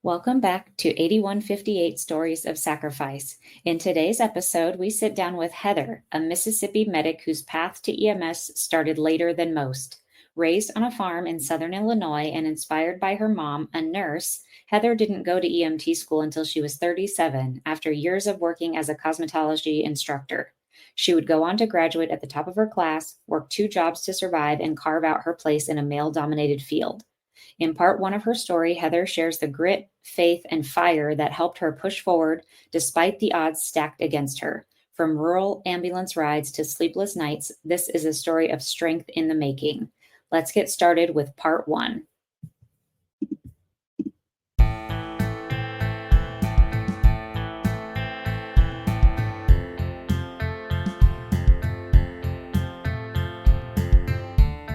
Welcome back to 8158 Stories of Sacrifice. In today's episode, we sit down with Heather, a Mississippi medic whose path to EMS started later than most. Raised on a farm in southern Illinois and inspired by her mom, a nurse, Heather didn't go to EMT school until she was 37, after years of working as a cosmetology instructor. She would go on to graduate at the top of her class, work 2 jobs to survive, and carve out her place in a male-dominated field. In part 1 of her story, Heather shares the grit, faith, and fire that helped her push forward despite the odds stacked against her. From rural ambulance rides to sleepless nights, this is a story of strength in the making. Let's get started with part 1.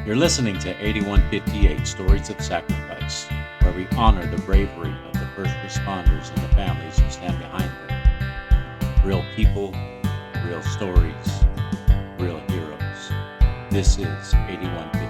You're listening to 8158 Stories of Sacrifice, where we honor the bravery of the first responders and the families who stand behind them. Real people, real stories, real heroes. This is 8158.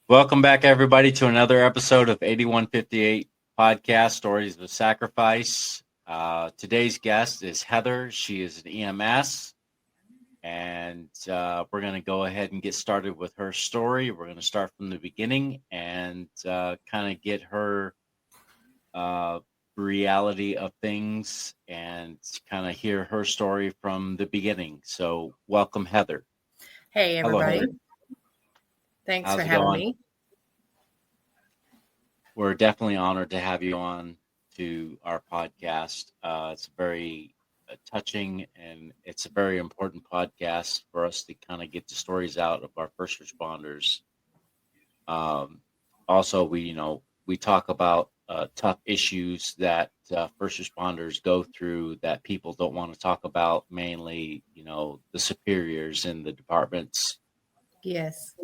Welcome back, everybody, to another episode of 8158 Podcast, Stories of Sacrifice. Today's guest is Heather. She is an EMS, and we're going to go ahead and get started with her story. We're going to start from the beginning and kind of get her reality of things and kind of hear her story from the beginning. So welcome, Heather. Hey, everybody. Hello, Thanks How's for it having going? me. We're definitely honored to have you on to our podcast. It's very touching, and it's a very important podcast for us to kind of get the stories out of our first responders. Also, we talk about tough issues that first responders go through that people don't want to talk about, mainly, the superiors in the departments. Yes.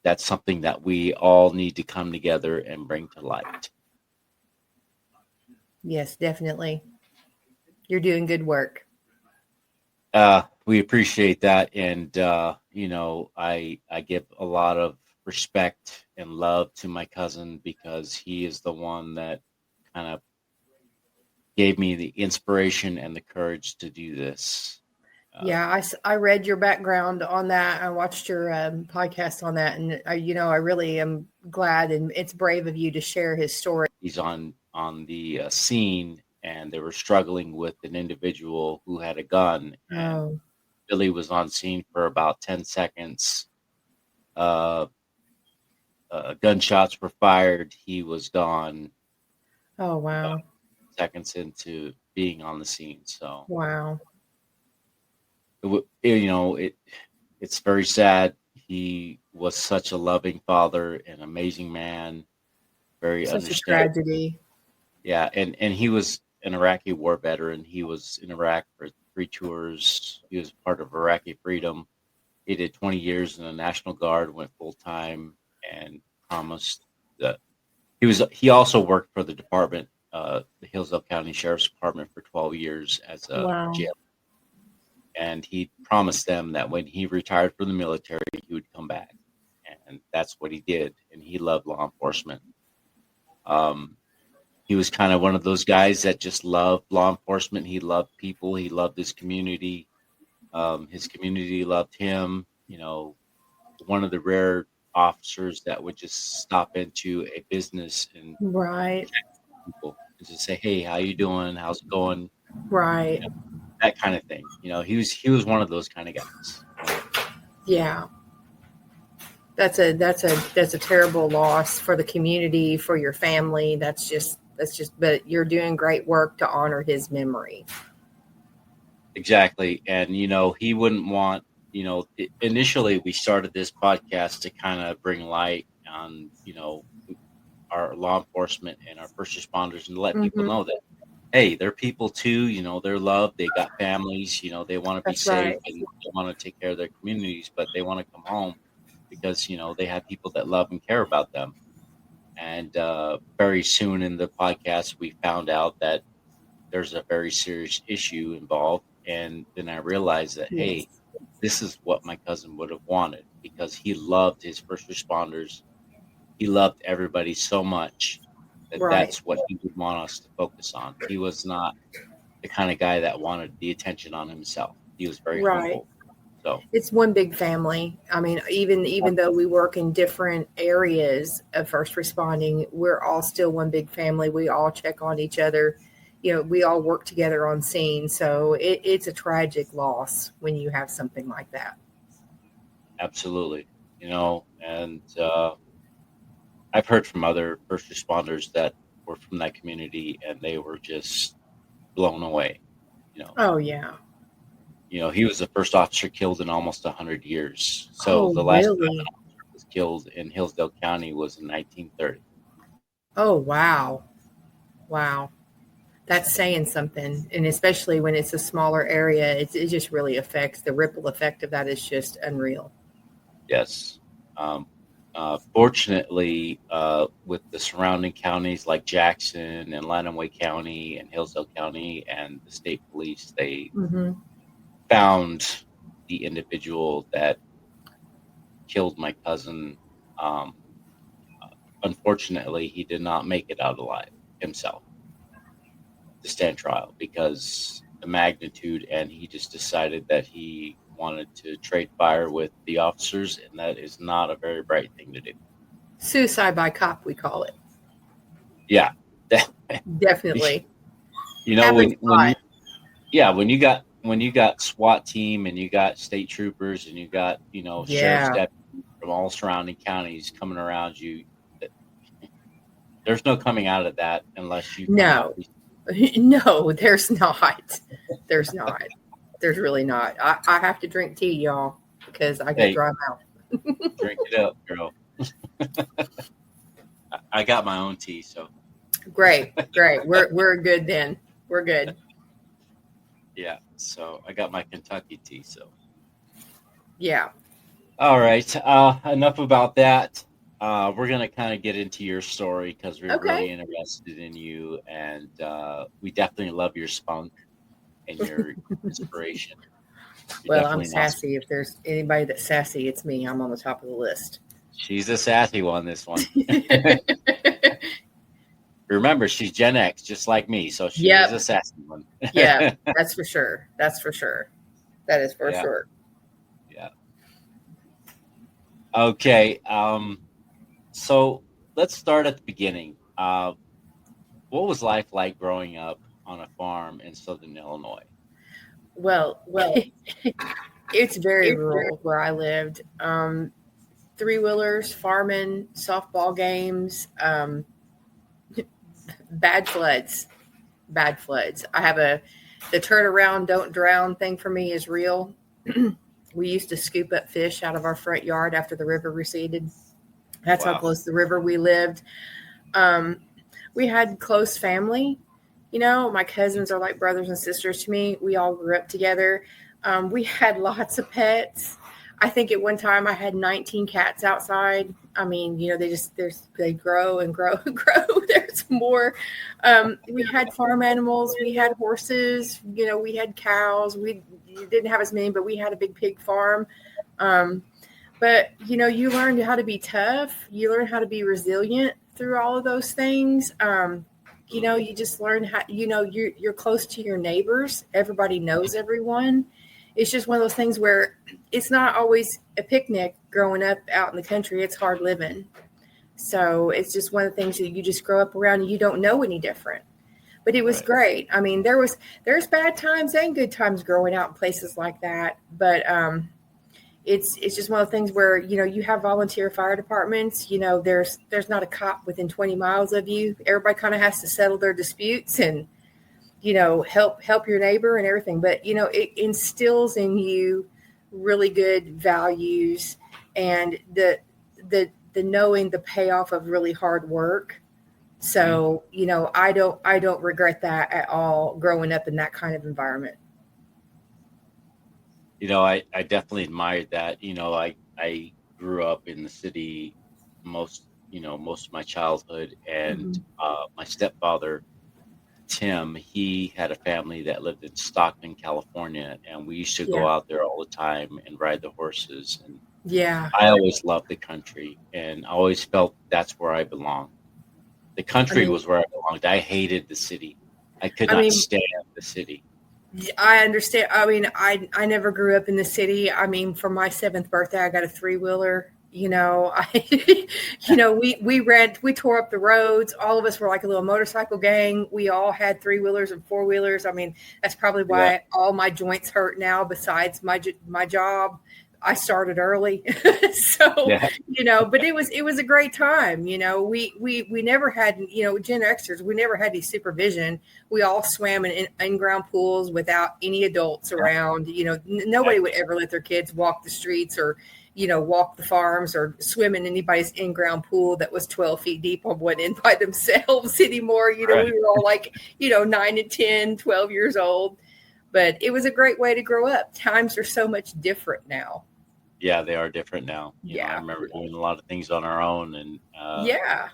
That's something that we all need to come together and bring to light. Yes, definitely. You're doing good work. We appreciate that. And, I give a lot of respect and love to my cousin because he is the one that kind of gave me the inspiration and the courage to do this. Yeah, I read your background on that. I watched your podcast on that. And, I really am glad, and it's brave of you to share his story. He's on the scene, and they were struggling with an individual who had a gun. And Billy was on scene for about 10 seconds. Gunshots were fired. He was gone. Oh, wow. Seconds into being on the scene. So, wow. It's very sad. He was such a loving father, an amazing man, very Such understanding. a tragedy. Yeah, and he was an Iraqi war veteran. He was in Iraq for 3 tours. He was part of Iraqi freedom. He did 20 years in the National Guard, went full time, and promised that he also worked for the department, the Hillsdale County Sheriff's Department, for 12 years as a jail. And he promised them that when he retired from the military, he would come back. And that's what he did. And he loved law enforcement. He was kind of one of those guys that just loved law enforcement. He loved people. He loved his community. His community loved him. One of the rare officers that would just stop into a business and check people and just say, "Hey, how you doing? How's it going?" Right. That kind of thing. He was one of those kind of guys. Yeah. That's a terrible loss for the community, for your family. But you're doing great work to honor his memory. Exactly. And, he wouldn't want, initially we started this podcast to kind of bring light on, our law enforcement and our first responders, and let people know that, hey, they're people too, they're loved, they got families, they want to be safe, and they want to take care of their communities, but they want to come home because, they have people that love and care about them. And very soon in the podcast, we found out that there's a very serious issue involved. And then I realized that, Yes. hey, this is what my cousin would have wanted, because he loved his first responders. He loved everybody so much that Right. that's what he would want us to focus on. He was not the kind of guy that wanted the attention on himself. He was very Right. humble. So It's one big family. I mean, even though we work in different areas of first responding, we're all still one big family. We all check on each other. You know, we all work together on scene. So it's a tragic loss when you have something like that. absolutely, and I've heard from other first responders that were from that community, and they were just blown away. You know, Oh, yeah. he was the first officer killed in almost 100 years. So Oh, the last time really? an officer was killed in Hillsdale County was in 1930. Oh, wow. Wow. That's saying something. And especially when it's a smaller area, it just really affects the ripple effect of that is just unreal. Yes. Fortunately, with the surrounding counties like Jackson and Lenawee County and Hillsdale County and the state police, they Mm-hmm. found the individual that killed my cousin. Um, Unfortunately, he did not make it out alive himself to stand trial because the magnitude, and he just decided that he wanted to trade fire with the officers, and that is not a very bright thing to do. Suicide by cop, we call it. Yeah. Definitely. when Happens a lot. when you got SWAT team and you got state troopers and you got sheriff's Yeah. deputies from all surrounding counties coming around you, there's no coming out of that unless you come out. No, there's not. There's not. There's really not. I have to drink tea, y'all, because I get Hey, dry mouth. drink it up, girl. I got my own tea, so Great. We're good then. We're good. yeah. So I got my Kentucky tea. So Yeah. all right. Enough about that. We're gonna kind of get into your story because we're really Okay. interested in you, and we definitely love your spunk and your inspiration. You're Well, I'm definitely not. sassy. If there's anybody that's sassy, it's me. I'm on the top of the list. She's a sassy one. This one. Remember, she's Gen X, just like me, so she Yep. is a sassy one. Yeah, that's for sure. That's for sure. That is for Yeah. sure. Yeah. Okay. So let's start at the beginning. What was life like growing up on a farm in Southern Illinois? Well, it's very rural where I lived. Three-wheelers, farming, softball games, bad floods. I have the turn around, don't drown thing for me is real. We used to scoop up fish out of our front yard after the river receded. That's Wow. how close to the river we lived. We had close family. My cousins are like brothers and sisters to me. We all grew up together. We had lots of pets. I think at one time I had 19 cats outside. I mean, they grow and grow and grow. There's more. We had farm animals. We had horses. We had cows. We didn't have as many, but we had a big pig farm. But you learned how to be tough. You learn how to be resilient through all of those things. You just learn how. You're close to your neighbors. Everybody knows everyone. It's just one of those things where it's not always a picnic growing up out in the country. It's hard living. So it's just one of the things that you just grow up around and you don't know any different. But it was Right. great. I mean, there's bad times and good times growing out in places like that. But it's just one of the things where, you have volunteer fire departments. There's not a cop within 20 miles of you. Everybody kind of has to settle their disputes and help your neighbor and everything. But, it instills in you really good values and the knowing the payoff of really hard work. So, I don't regret that at all growing up in that kind of environment. I definitely admired that. I grew up in the city most most of my childhood. And Mm-hmm. my stepfather, Tim, he had a family that lived in Stockton, California, and we used to go Yeah. out there all the time and ride the horses. And Yeah. I always loved the country, and I always felt that's where I belonged. The I country mean, was where I belonged. I hated the city. I could I not mean, stand the city. I understand. I mean, I never grew up in the city. I mean, for my 7th birthday, I got a 3-wheeler. We tore up the roads. All of us were like a little motorcycle gang. We all had 3-wheelers and 4-wheelers. I mean, that's probably Yeah, why all my joints hurt now. Besides my job, I started early, so yeah, But it was a great time. We never had Gen Xers. We never had any supervision. We all swam in ground pools without any adults around. yeah, Nobody would ever let their kids walk the streets or walk the farms or swim in anybody's in-ground pool that was 12 feet deep on one end by themselves anymore. right. We were all like, 9 and 10, 12 years old. But it was a great way to grow up. Times are so much different now. Yeah, they are different now. I Yeah. remember doing a lot of things on our own, and Yeah.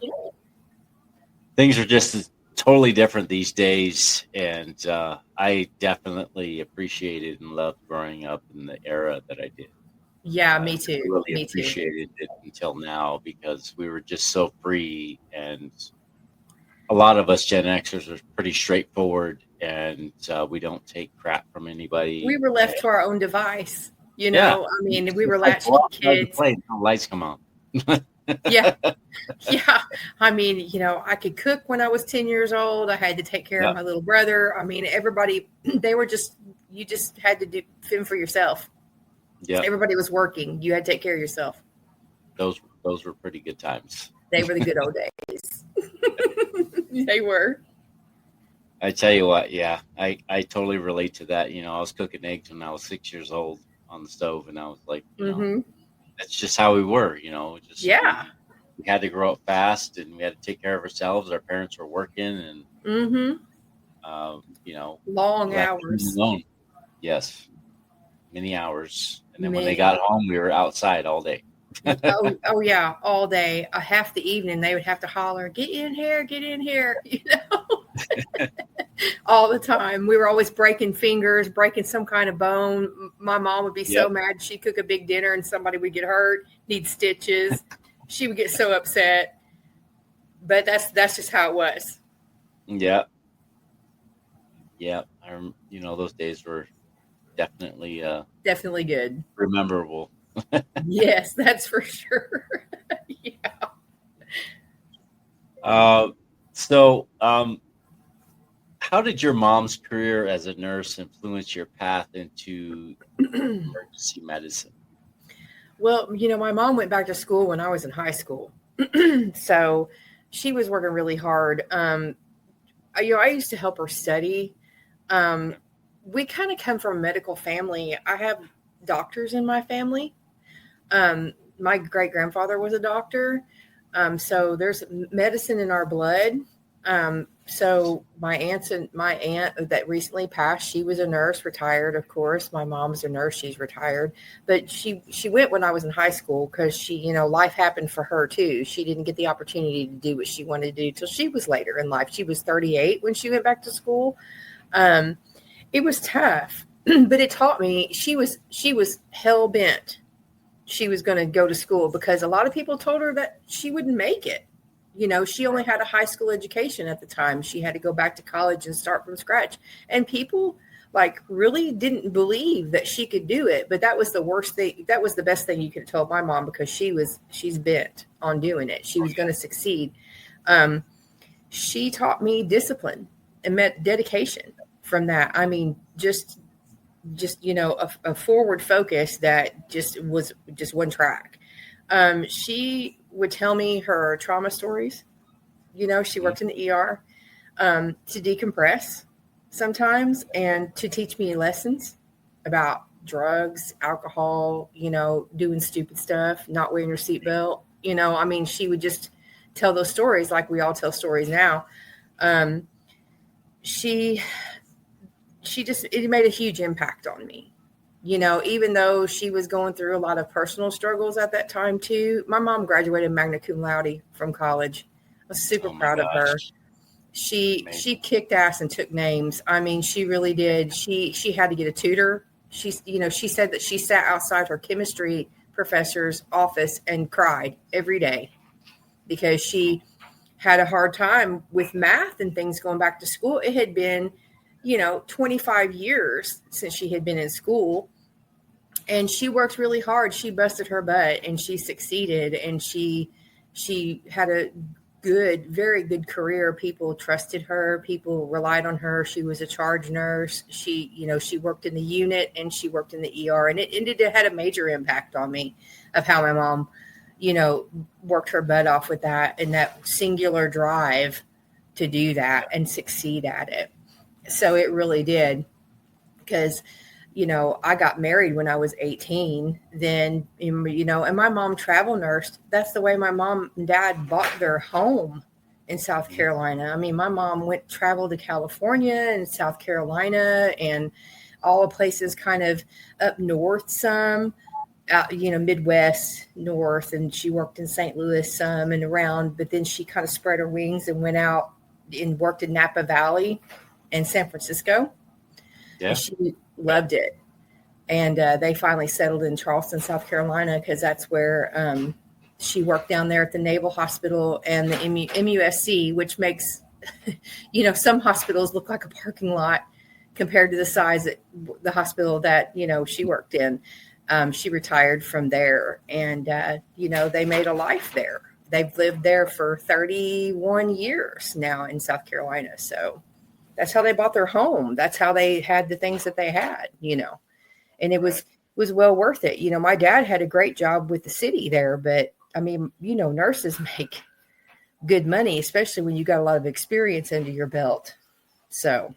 things are just totally different these days. And I definitely appreciated and loved growing up in the era that I did. Yeah, I me too. really Me too. appreciated it until now because we were just so free, and a lot of us Gen Xers are pretty straightforward, and we don't take crap from anybody. We were And left to our own device. yeah, I mean, we were it's like go latchkey outside to kids. play until the lights come on. Yeah. Yeah. I mean, I could cook when I was 10 years old. I had to take care of Yeah, my little brother. I mean, everybody, you just had to fend for yourself. yeah, Everybody was working. You had to take care of yourself. those were pretty good times. They were the good old days. They were. I tell you what, yeah, I totally relate to that. I was cooking eggs when I was 6 years old on the stove, and I was like, Mm-hmm. that's just how we were. Just Yeah. we had to grow up fast, and we had to take care of ourselves. Our parents were working, and Mm-hmm. we Long left them hours. alone. Yes, many hours, and then when they Many. got home, we were outside all day. Oh yeah, all day. Half the evening, they would have to holler, "Get in here, get in here!" All the time. We were always breaking fingers, breaking some kind of bone. My mom would be so Yep. mad. She'd cook a big dinner and somebody would get hurt, need stitches. She would get so upset. But that's just how it was. Yeah. Yeah. Those days were definitely Definitely good. rememberable. Yes, that's for sure. Yeah. So, how did your mom's career as a nurse influence your path into emergency medicine? Well, my mom went back to school when I was in high school. So she was working really hard. I used to help her study. We kind of come from a medical family. I have doctors in my family. My great grandfather was a doctor. So there's medicine in our blood. So my aunt that recently passed, she was a nurse, retired, of course. My mom's a nurse, she's retired, but she went when I was in high school because life happened for her too. She didn't get the opportunity to do what she wanted to do till she was later in life. She was 38 when she went back to school. It was tough, but it taught me she was hell bent. She was going to go to school because a lot of people told her that she wouldn't make it. She only had a high school education at the time. She had to go back to college and start from scratch. And people really didn't believe that she could do it. But that was the worst thing. That was the best thing you could have told my mom because she's bent on doing it. She was going to succeed. She taught me discipline and dedication from that. I mean, just a forward focus that just was just one track. She would tell me her trauma stories. She worked in the ER to decompress sometimes and to teach me lessons about drugs, alcohol, doing stupid stuff, not wearing your seatbelt. I mean, she would just tell those stories like we all tell stories now. It made a huge impact on me. Even though she was going through a lot of personal struggles at that time too. My mom graduated magna cum laude from college. I was super Oh my proud of her. gosh. She Amazing. kicked ass and took names. I mean, she really did. She had to get a tutor. She said that she sat outside her chemistry professor's office and cried every day because she had a hard time with math and things going back to school. It had been, 25 years since she had been in school, and she worked really hard. She busted her butt and she succeeded, and she had a very good career. People trusted her. People relied on her. She was a charge nurse. She worked in the unit and she worked in the ER, and it had a major impact on me of how my mom, worked her butt off with that and that singular drive to do that and succeed at it. So it really did, because I got married when I was 18 then, and my mom travel nursed. That's the way my mom and dad bought their home in South Carolina. I mean, my mom traveled to California and South Carolina and all the places kind of up north, some out, Midwest, north, and she worked in St. Louis some and around, but then she kind of spread her wings and went out and worked in Napa Valley and San Francisco. Yeah. And she loved it. And they finally settled in Charleston, South Carolina, because that's where she worked down there at the Naval Hospital and the MUSC, which makes, some hospitals look like a parking lot compared to the size of the hospital that, she worked in. She retired from there, and, they made a life there. They've lived there for 31 years now in South Carolina. So that's how they bought their home. That's how they had the things that they had, and it was well worth it. My dad had a great job with the city there, but I mean, nurses make good money, especially when you got a lot of experience under your belt. So,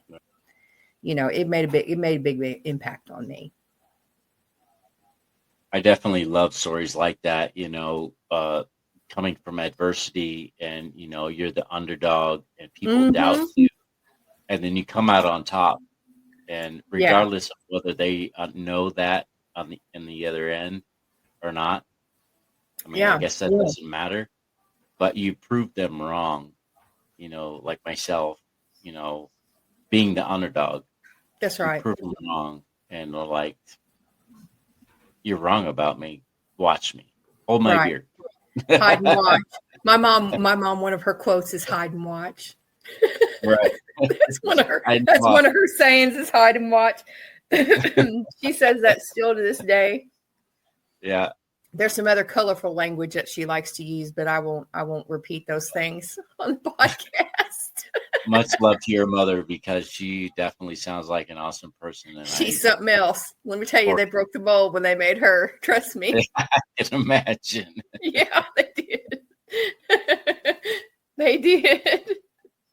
it made a big impact on me. I definitely love stories like that, coming from adversity and, you're the underdog and people doubt you, and then you come out on top, and regardless of whether they know that in the other end or not, I mean, I guess that doesn't matter, but you proved them wrong, like myself, being the underdog. That's right. You proved them wrong, and they're like, you're wrong about me. Watch me. Hold my beer. Hide and watch. My mom, one of her quotes is hide and watch. Right. That's one of her sayings is hide and watch. She says that still to this day. Yeah. There's some other colorful language that she likes to use, but I won't repeat those things on the podcast. Much love to your mother, because she definitely sounds like an awesome person. And she's something else. Let me tell you, they broke the mold when they made her. Trust me. I can imagine. Yeah, they did. They did.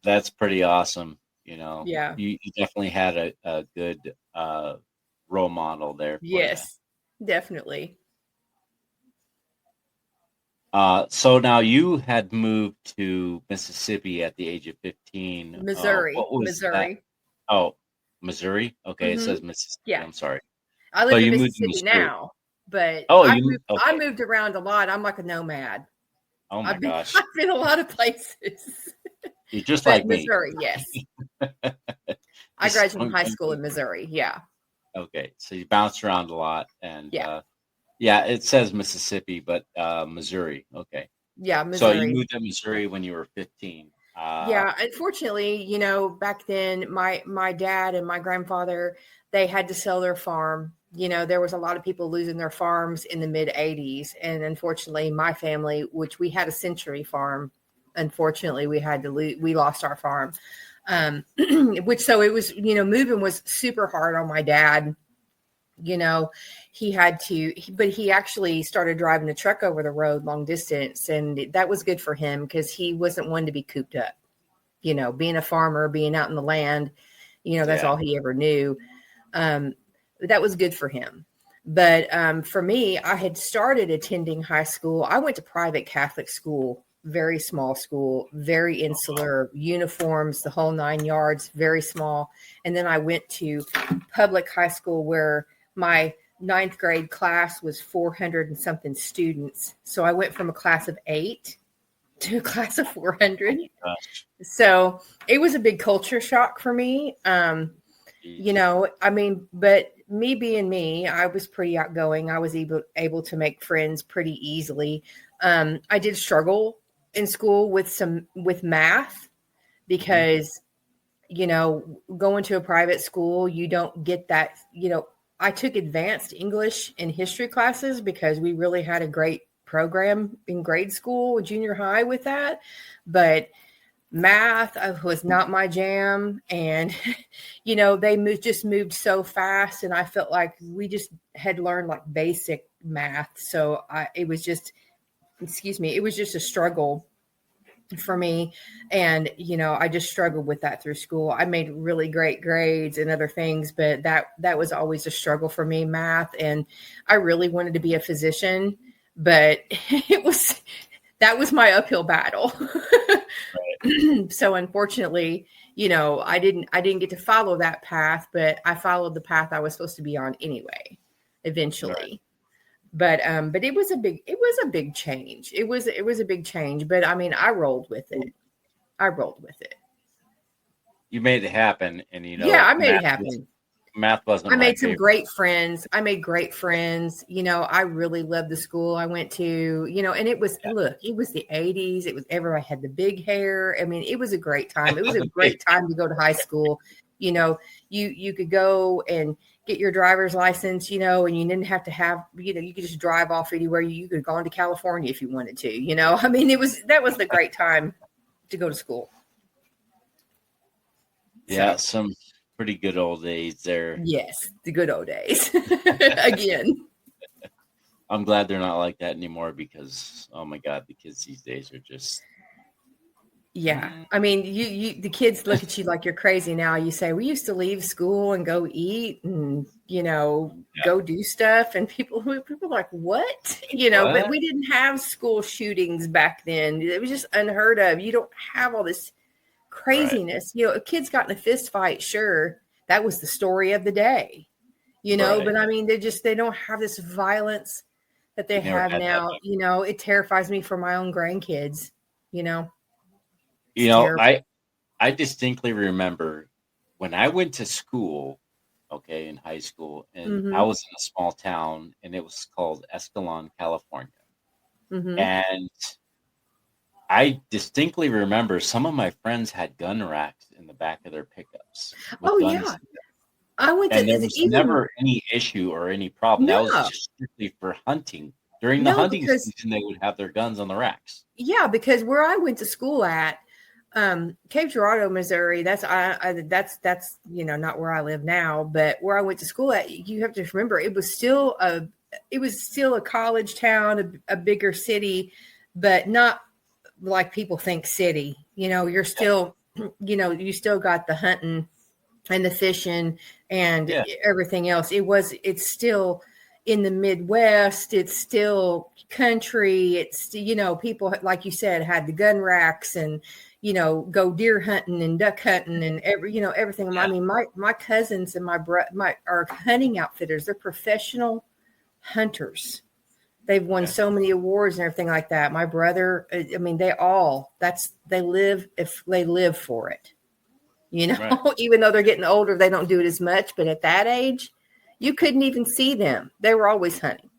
That's pretty awesome. Yeah. You definitely had a good role model there. Yes, definitely. So now you had moved to Mississippi at the age of 15. Missouri. That? Oh, Missouri. Okay, It says Mississippi. Yeah. I'm sorry. I live in Mississippi now, but I moved around a lot. I'm like a nomad. Oh my gosh! I've been a lot of places. You're just like Missouri, me. Yes. I graduated from high school in Missouri. Yeah. Okay, so you bounced around a lot, and it says Mississippi, but Missouri. Okay. Yeah, Missouri. So you moved to Missouri when you were 15. Yeah, unfortunately, back then my dad and my grandfather, they had to sell their farm. There was a lot of people losing their farms in the mid 80s. And unfortunately, my family, which we had a century farm, unfortunately, we lost our farm. So it was, moving was super hard on my dad. He had to, but he actually started driving a truck over the road long distance. And that was good for him because he wasn't one to be cooped up, being a farmer, being out in the land, that's all he ever knew. That was good for him. But for me, I had started attending high school. I went to private Catholic school, very small school, very insular, uniforms, the whole 9 yards, very small. And then I went to public high school where my ninth grade class was 400 and something students. So I went from a class of 8 to a class of 400. Gosh, So it was a big culture shock for me. geez. But me being me, I was pretty outgoing. I was able to make friends pretty easily. I did struggle in school with math because, going to a private school, you don't get that, I took advanced English and history classes because we really had a great program in grade school, junior high with that. But math was not my jam. And, they just moved so fast. And I felt like we just had learned like basic math. So it was just a struggle for me. And, I just struggled with that through school. I made really great grades and other things, but that was always a struggle for me, math. And I really wanted to be a physician, but that was my uphill battle. So unfortunately, I didn't get to follow that path, but I followed the path I was supposed to be on anyway, eventually. Right. But it was a big change. It was a big change, but I mean, I rolled with it. You made it happen, and Yeah, I made it happen. Math wasn't. I my made some favorite. great friends. I really loved the school I went to, and it was, look, it was the 80s. It was everybody had the big hair. I mean, it was a great time. It was a great time to go to high school. You could go and get your driver's license, and you didn't have to have, you could just drive off anywhere. You could have gone to California if you wanted to, I mean, that was the great time to go to school. Yeah, So, some pretty good old days there. yes, the good old days. Again. I'm glad they're not like that anymore because, oh my God, the kids these days are just. Yeah. I mean, the kids look at you like you're crazy now. You say, we used to leave school and go eat and, go do stuff. And people are like, what? But we didn't have school shootings back then. It was just unheard of. You don't have all this craziness. Right. A kid's got in a fist fight. Sure. That was the story of the day, Right. But I mean, they don't have this violence that they have now. It terrifies me for my own grandkids, I distinctly remember when I went to school, in high school, and I was in a small town, and it was called Escalon, California. Mm-hmm. And I distinctly remember some of my friends had gun racks in the back of their pickups. Oh, yeah. I went to, and there was never any issue or any problem. No. That was just strictly for hunting. During the hunting season, they would have their guns on the racks. Yeah, because where I went to school at, Cape Girardeau, Missouri, that's not where I live now, but where I went to school at, you have to remember it was still a college town, a bigger city, but not like people think city. You're still, you still got the hunting and the fishing and everything else. It's still in the Midwest. It's still country. It's, people, like you said, had the gun racks and, go deer hunting and duck hunting and everything. Yeah. I mean, my cousins and are hunting outfitters. They're professional hunters. They've won so many awards and everything like that. My brother, I mean, they live for it. Right. Even though they're getting older, they don't do it as much. But at that age, you couldn't even see them. They were always hunting.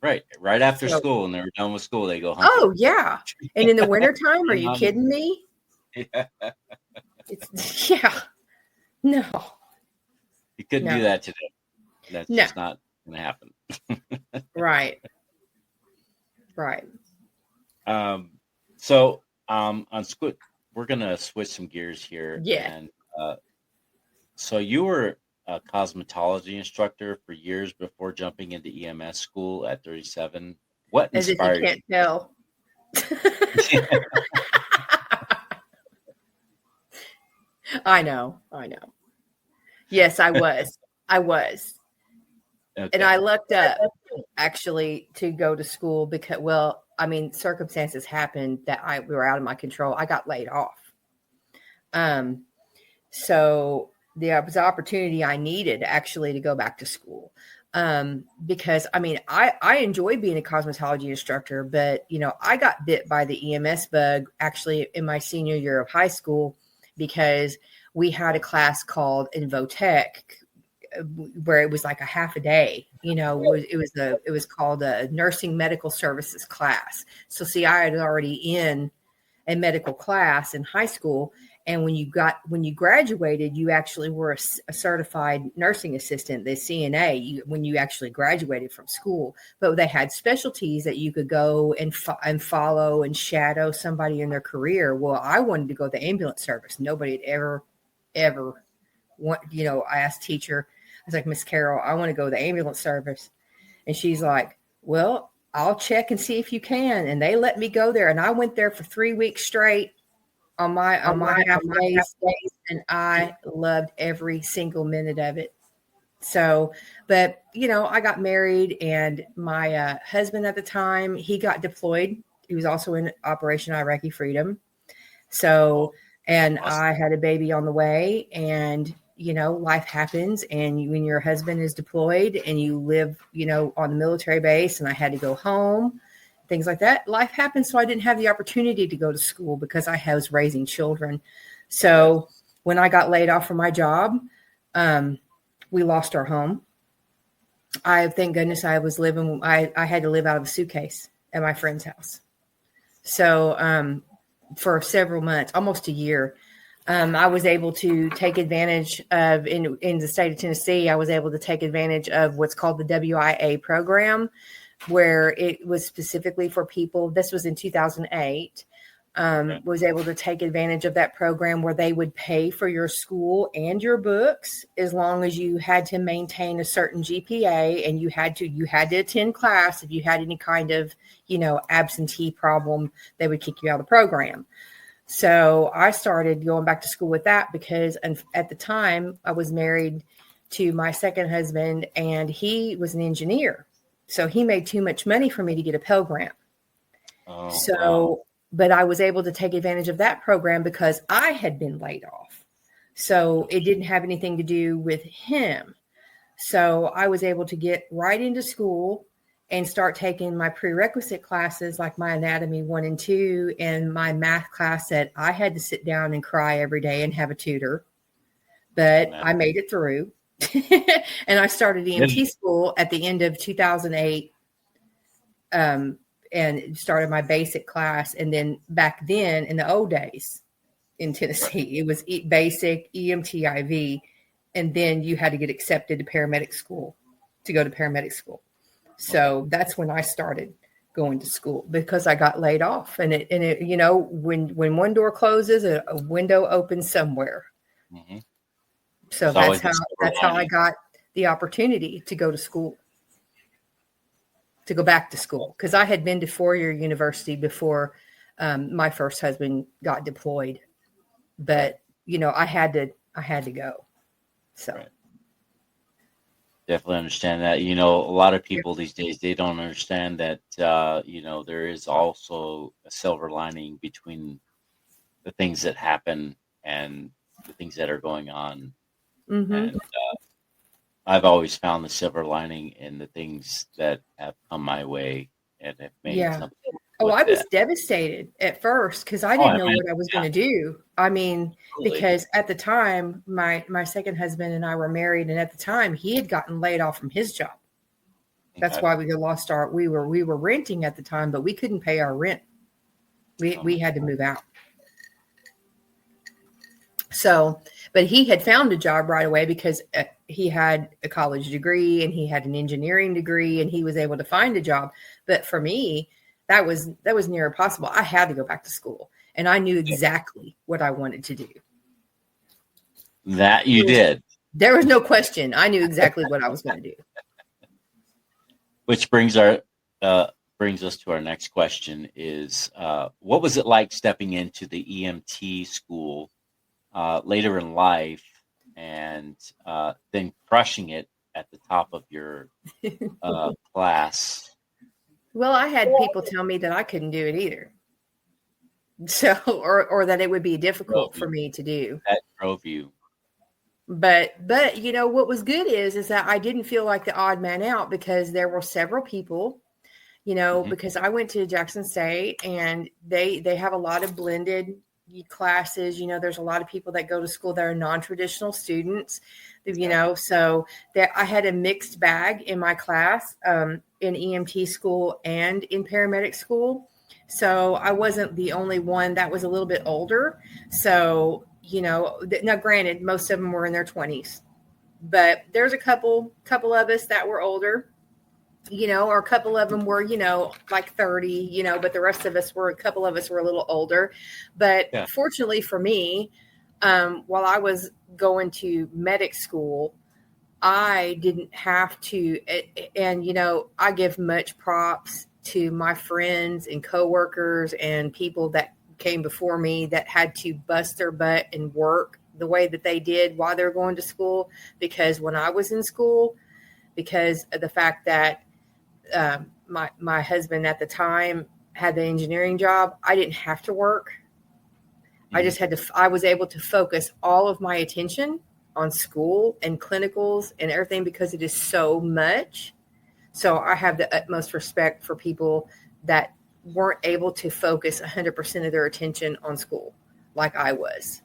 Right. Right after school, when they were done with school, they go hunting. Oh, yeah. And in the wintertime, are you kidding me? Yeah. No. You couldn't do that today. That's just not going to happen. Right. So on Squid, we're going to switch some gears here. Yeah. And so you were a cosmetology instructor for years before jumping into EMS school at 37. What inspired you? As if you can't tell. I know. Yes, I was. Okay. And I lucked up actually to go to school because, circumstances happened that were out of my control. I got laid off. So there was an opportunity I needed actually to go back to school. Because I mean, I enjoy being a cosmetology instructor, but I got bit by the EMS bug actually in my senior year of high school because we had a class called Invotech where it was like a half a day. It was called a nursing medical services class. So see, I had already in a medical class in high school. And when you graduated, you actually were a certified nursing assistant, the CNA, when you actually graduated from school. But they had specialties that you could go and follow and shadow somebody in their career. Well, I wanted to go to the ambulance service. Nobody had ever I asked teacher, I was like, Miss Carol, I want to go to the ambulance service. And she's like, well, I'll check and see if you can. And they let me go there. And I went there for 3 weeks straight on my half days, and I loved every single minute of it. So, but I got married, and my husband at the time, he got deployed. He was also in Operation Iraqi Freedom. So, and I had a baby on the way, and life happens, and when your husband is deployed and you live, on the military base, and I had to go home, things like that, life happens. So I didn't have the opportunity to go to school because I was raising children. So when I got laid off from my job, we lost our home. Thank goodness I had to live out of a suitcase at my friend's house. So for several months, almost a year, I was able to take advantage of, in the state of Tennessee, I was able to take advantage of what's called the WIA program, where it was specifically for people. This was in 2008. Was able to take advantage of that program where they would pay for your school and your books as long as you had to maintain a certain GPA, and you had to attend class. If you had any kind of, absentee problem, they would kick you out of the program. So I started going back to school with that because at the time I was married to my second husband, and he was an engineer. So he made too much money for me to get a Pell Grant. Wow. But I was able to take advantage of that program because I had been laid off. So it didn't have anything to do with him. So I was able to get right into school and start taking my prerequisite classes, like my anatomy 1 and 2, and my math class that I had to sit down and cry every day and have a tutor. But I made it through. And I started EMT school at the end of 2008. And started my basic class. And then back then, in the old days in Tennessee, it was basic, EMT, IV. And then you had to get accepted to paramedic school to go to paramedic school. So that's when I started going to school because I got laid off. And it when one door closes, a window opens somewhere. Mm-hmm. So that's how I got the opportunity to go to school. To go back to school, because I had been to four-year university before my first husband got deployed, but I had to go. So right. Definitely understand that. A lot of people these days, they don't understand that there is also a silver lining between the things that happen and the things that are going on. Mm-hmm. And I've always found the silver lining in the things that have come my way and have made something. I was devastated at first because I didn't know what I was going to do. I mean, because at the time, my second husband and I were married, and at the time he had gotten laid off from his job. That's why we lost we were renting at the time, but we couldn't pay our rent. We had to move out. So, but he had found a job right away because he had a college degree and he had an engineering degree, and he was able to find a job. But for me, that was near impossible. I had to go back to school, and I knew exactly what I wanted to do. That you did. There was no question. I knew exactly what I was going to do. Which brings us to our next question: is what was it like stepping into the EMT school later in life, and then crushing it at the top of your class? Well, I had people tell me that I couldn't do it either. So, or that it would be difficult for me to do. That drove you. But what was good is that I didn't feel like the odd man out, because there were several people, because I went to Jackson State, and they have a lot of blended classes. There's a lot of people that go to school that are non-traditional students, so that I had a mixed bag in my class, in EMT school and in paramedic school. So I wasn't the only one that was a little bit older. So, now granted, most of them were in their 20s, but there's a couple of us that were older, or a couple of them were, like 30, but the rest of us a couple of us were a little older. But fortunately for me, while I was going to medic school, I didn't have to, and I give much props to my friends and coworkers and people that came before me that had to bust their butt and work the way that they did while they're going to school. Because when I was in school, because of the fact that my husband at the time had the engineering job, I didn't have to work. I was able to focus all of my attention on school and clinicals and everything, because it is so much. So I have the utmost respect for people that weren't able to focus 100% of their attention on school like I was.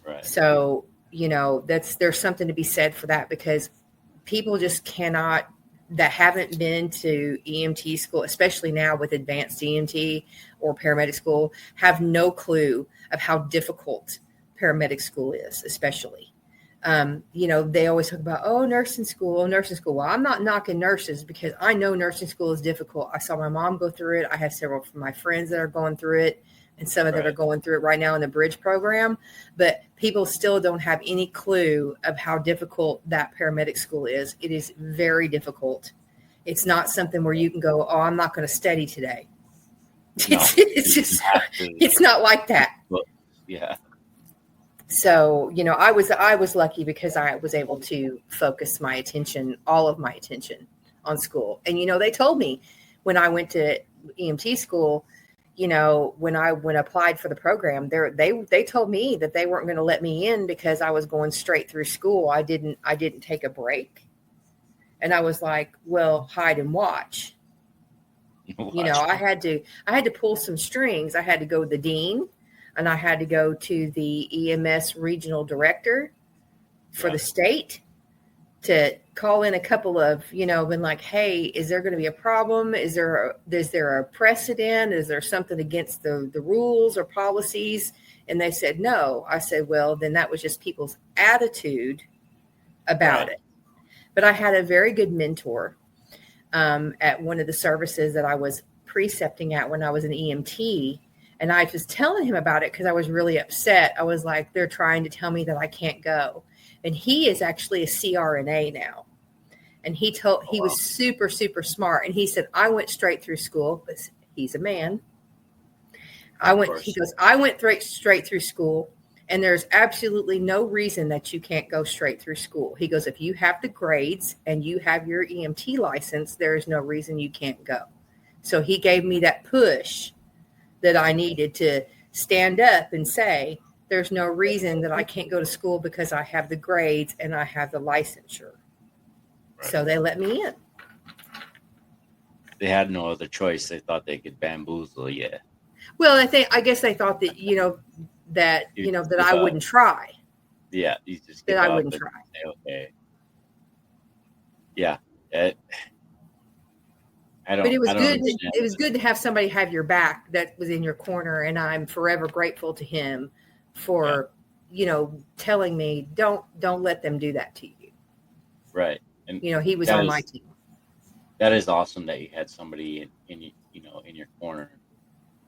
Right. So, there's something to be said for that, because people just cannot, that haven't been to EMT school, especially now with advanced EMT or paramedic school, have no clue of how difficult paramedic school is, especially. They always talk about, nursing school. Well, I'm not knocking nurses, because I know nursing school is difficult. I saw my mom go through it. I have several of my friends that are going through it, and some of them are going through it right now in the bridge program. But people still don't have any clue of how difficult that paramedic school is. It is very difficult. It's not something where you can go, I'm not going to study today. No, it's not like that. Yeah. So, I was lucky, because I was able to focus my attention, all of my attention, on school. And, they told me when I went to EMT school, when I applied for the program, they told me that they weren't going to let me in because I was going straight through school. I didn't take a break. And I was like, well, hide and watch. I had to pull some strings. I had to go to the dean, and I had to go to the EMS regional director for the state to call in a couple of, been like, hey, is there going to be a problem? Is there a precedent? Is there something against the rules or policies? And they said, no. I said, well, then that was just people's attitude about it. But I had a very good mentor at one of the services that I was precepting at when I was an EMT. And I was telling him about it because I was really upset. I was like, they're trying to tell me that I can't go. And he is actually a CRNA now. And he was super, super smart. And he said, I went straight through school. He's a man. I went straight through school. And there's absolutely no reason that you can't go straight through school. He goes, if you have the grades and you have your EMT license, there is no reason you can't go. So he gave me that push that I needed to stand up and say, there's no reason that I can't go to school because I have the grades and I have the licensure. Right. So they let me in. They had no other choice. They thought they could bamboozle you. Well, I guess they thought that, that I wouldn't try. Yeah. You just that I wouldn't try. Say, okay. Yeah. But it was good. It was good to have somebody have your back that was in your corner. And I'm forever grateful to him for, telling me, don't let them do that to you. Right. And he was on my team. That is awesome that you had somebody in your corner.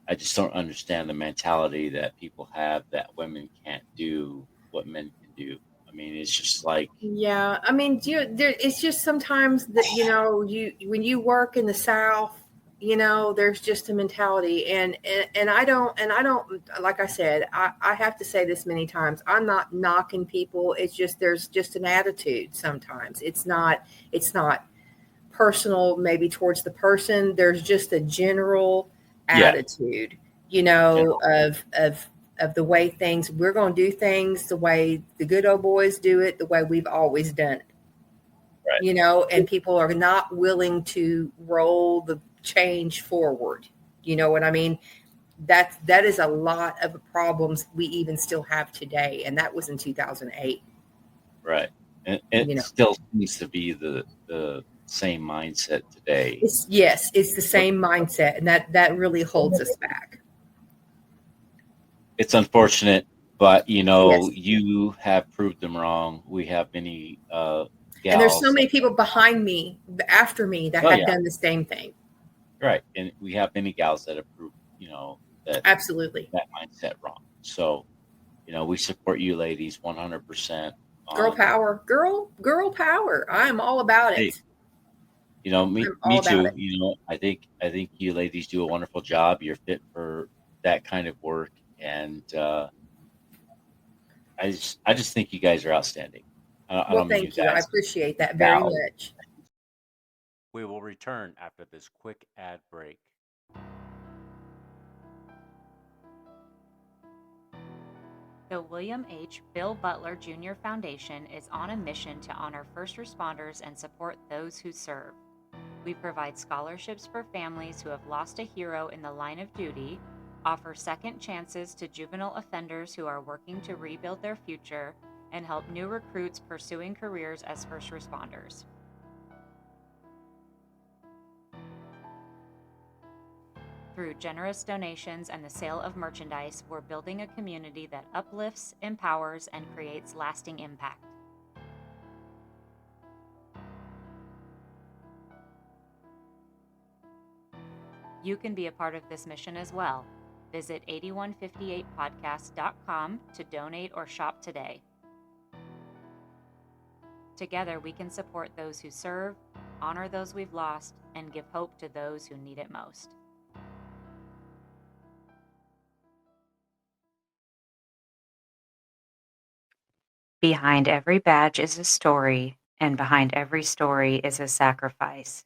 I just don't understand the mentality that people have that women can't do what men can do. I mean, it's just like, yeah. I mean, it's just sometimes that when you work in the South, there's just a mentality, and I don't, like I said, I have to say this many times. I'm not knocking people. It's just there's just an attitude sometimes. It's not personal, maybe towards the of of the way we're going to do things the way the good old boys do it, the way we've always done it. Right. And people are not willing to roll the change forward. You know what I mean? That is a lot of the problems we even still have today. And that was in 2008. Right. And it still needs to be the same mindset today. It's the same mindset. And that really holds us back. It's unfortunate, but Yes. you have proved them wrong. We have many gals. And there's so many people behind me, after me, that have done the same thing. Right. And we have many gals that have proved, that absolutely that mindset wrong. So, we support you ladies 100%. Girl power. Girl power. I'm all about it. Me too. I think you ladies do a wonderful job. You're fit for that kind of work. And I just think you guys are outstanding. Thank you. I appreciate that very much. We will return after this quick ad break. The William H. Bill Butler Jr. Foundation is on a mission to honor first responders and support those who serve. We provide scholarships for families who have lost a hero in the line of duty, offer second chances to juvenile offenders who are working to rebuild their future, and help new recruits pursuing careers as first responders. Through generous donations and the sale of merchandise, we're building a community that uplifts, empowers, and creates lasting impact. You can be a part of this mission as well. Visit 8158podcast.com to donate or shop today. Together, we can support those who serve, honor those we've lost, and give hope to those who need it most. Behind every badge is a story, and behind every story is a sacrifice.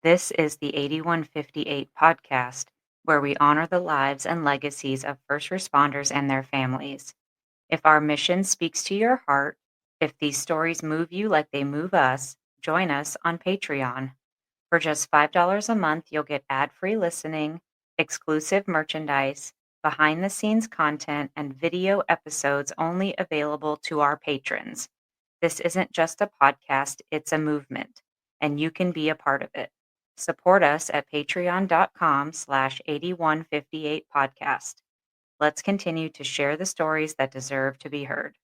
This is the 8158 podcast, where we honor the lives and legacies of first responders and their families. If our mission speaks to your heart, if these stories move you like they move us, join us on Patreon. For just $5 a month, you'll get ad-free listening, exclusive merchandise, behind-the-scenes content, and video episodes only available to our patrons. This isn't just a podcast, it's a movement, and you can be a part of it. Support us at patreon.com/8158podcast. Let's continue to share the stories that deserve to be heard.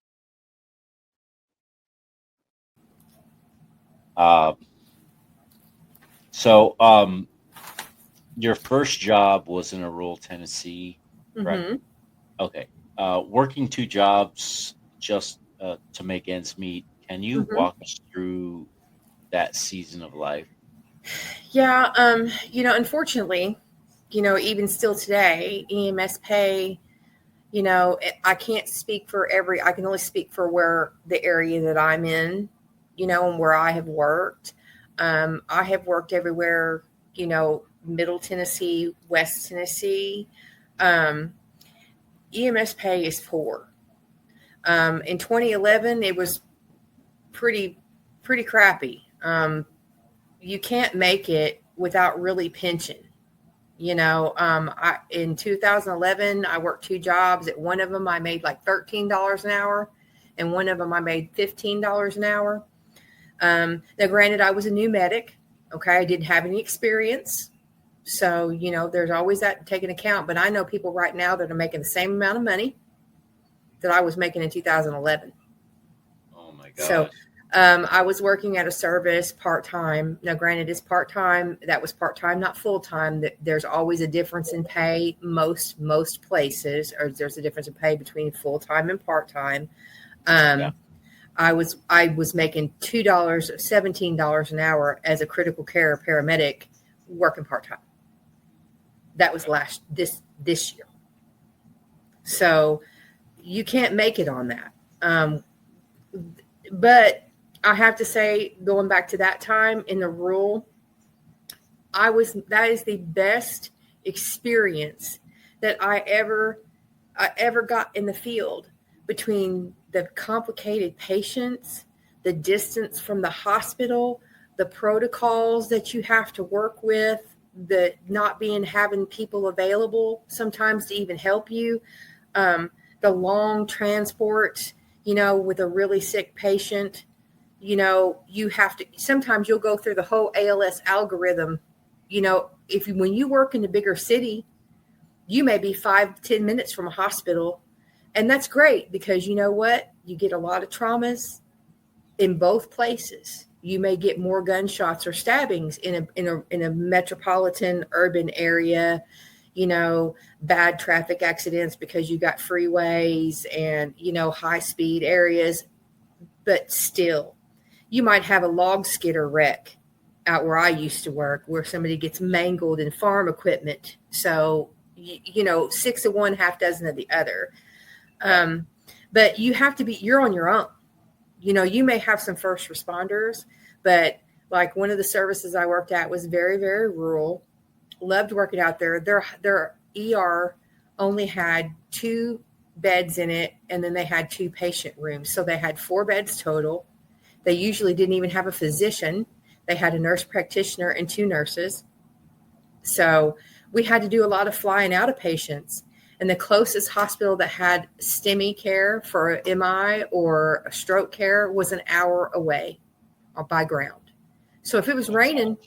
Your first job was in a rural Tennessee, right? Mm-hmm. Okay. Working two jobs just to make ends meet. Can you walk us through that season of life? Yeah. Unfortunately, even still today, EMS pay, I can't speak for I can only speak for where the area that I'm in, and where I have worked. I have worked everywhere, Middle Tennessee, West Tennessee. EMS pay is poor. In 2011, it was pretty crappy. You can't make it without really pinching. In 2011, I worked two jobs. At one of them, I made like $13 an hour, and one of them I made $15 an hour. Now, granted, I was a new medic. Okay, I didn't have any experience. So, there's always that to take into account. But I know people right now that are making the same amount of money that I was making in 2011. Oh, my gosh. So, I was working at a service part-time. Now, granted, it's part-time. That was part-time, not full-time. There's always a difference in pay. Most places, or there's a difference in pay between full-time and part-time. I was making $17 an hour as a critical care paramedic working part-time. That was this year. So you can't make it on that. But I have to say, going back to that time in the rural, that is the best experience that I ever I ever got in the field, between the complicated patients, the distance from the hospital, the protocols that you have to work with, the not having people available sometimes to even help you, the long transport, with a really sick patient, you have to, sometimes you'll go through the whole ALS algorithm. When you work in a bigger city, you may be 5-10 minutes from a hospital. And that's great, because you know what? You get a lot of traumas in both places. You may get more gunshots or stabbings in a metropolitan urban area, bad traffic accidents because you got freeways and, high speed areas. But still, you might have a log skidder wreck out where I used to work, where somebody gets mangled in farm equipment. So, 6 of one, half dozen of the other. But you're on your own. You may have some first responders, but like one of the services I worked at was very, very rural. Loved working out there. Their ER only had 2 beds in it, and then they had 2 patient rooms. So they had 4 beds total. They usually didn't even have a physician. They had a nurse practitioner and 2 nurses. So we had to do a lot of flying out of patients. And the closest hospital that had STEMI care for MI or a stroke care was an hour away by ground. So if it was raining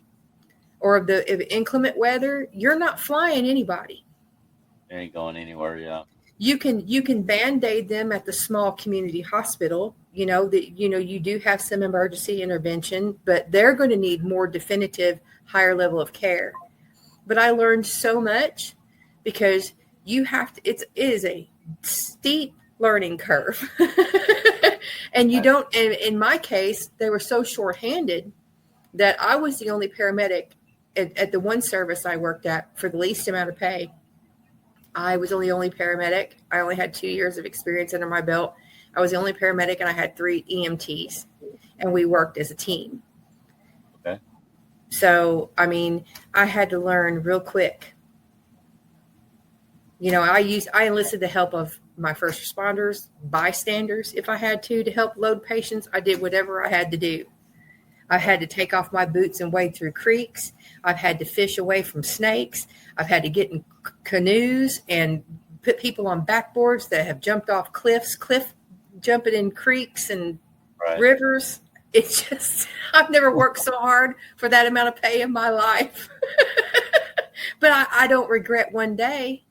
or if inclement weather, you're not flying anybody. They ain't going anywhere. Yeah. You can Band-Aid them at the small community hospital. You do have some emergency intervention, but they're going to need more definitive, higher level of care. But I learned so much, because you have to, it is a steep learning curve. And you don't, and in my case, they were so shorthanded that I was the only paramedic at the one service I worked at for the least amount of pay. I was the only paramedic. I only had 2 years of experience under my belt. I was the only paramedic, and I had 3 EMTs, and we worked as a team. Okay. So, I had to learn real quick. I enlisted the help of my first responders, bystanders, if I had to help load patients. I did whatever I had to do. I had to take off my boots and wade through creeks. I've had to fish away from snakes. I've had to get in canoes and put people on backboards that have jumped off cliff jumping in creeks and rivers. It's just, I've never worked so hard for that amount of pay in my life. But I don't regret one day,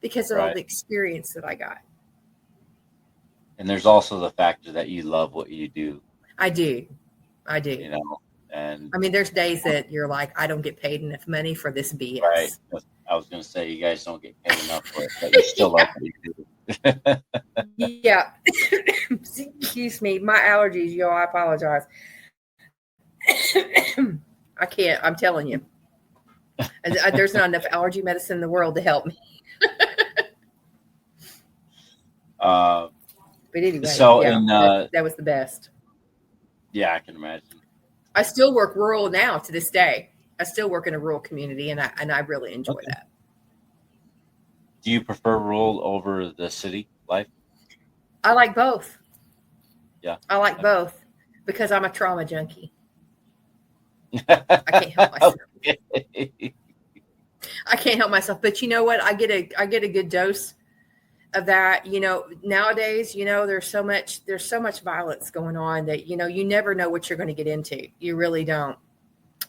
because of all the experience that I got. And there's also the factor that you love what you do. I do. And there's days that you're like, I don't get paid enough money for this BS. Right. I was going to say, you guys don't get paid enough for it, but you still love what you do. Yeah. Excuse me. My allergies, I apologize. I can't. I'm telling you. There's not enough allergy medicine in the world to help me. But anyway, so that was the best. Yeah, I can imagine. I still work rural now to this day. I still work in a rural community, and I really enjoy that. Do you prefer rural over the city life? I like both. Yeah. I like both, because I'm a trauma junkie. I can't help myself. Okay. I can't help myself. But you know what? I get a good dose of that. Nowadays, there's so much violence going on that, you never know what you're going to get into. You really don't.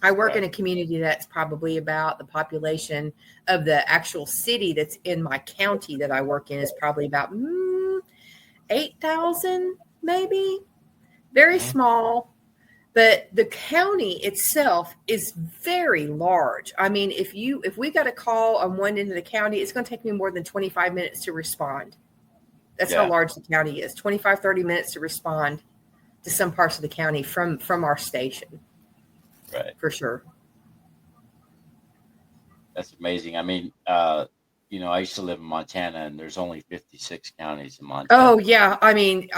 I work in a community that's probably about the population of the actual city that's in my county that I work in is probably about 8,000, maybe. Very small. But the county itself is very large. If we got a call on one end of the county, it's going to take me more than 25 minutes to respond. That's how large the county is. 25, 30 minutes to respond to some parts of the county from our station. Right. For sure. That's amazing. I used to live in Montana, and there's only 56 counties in Montana. Oh, yeah. I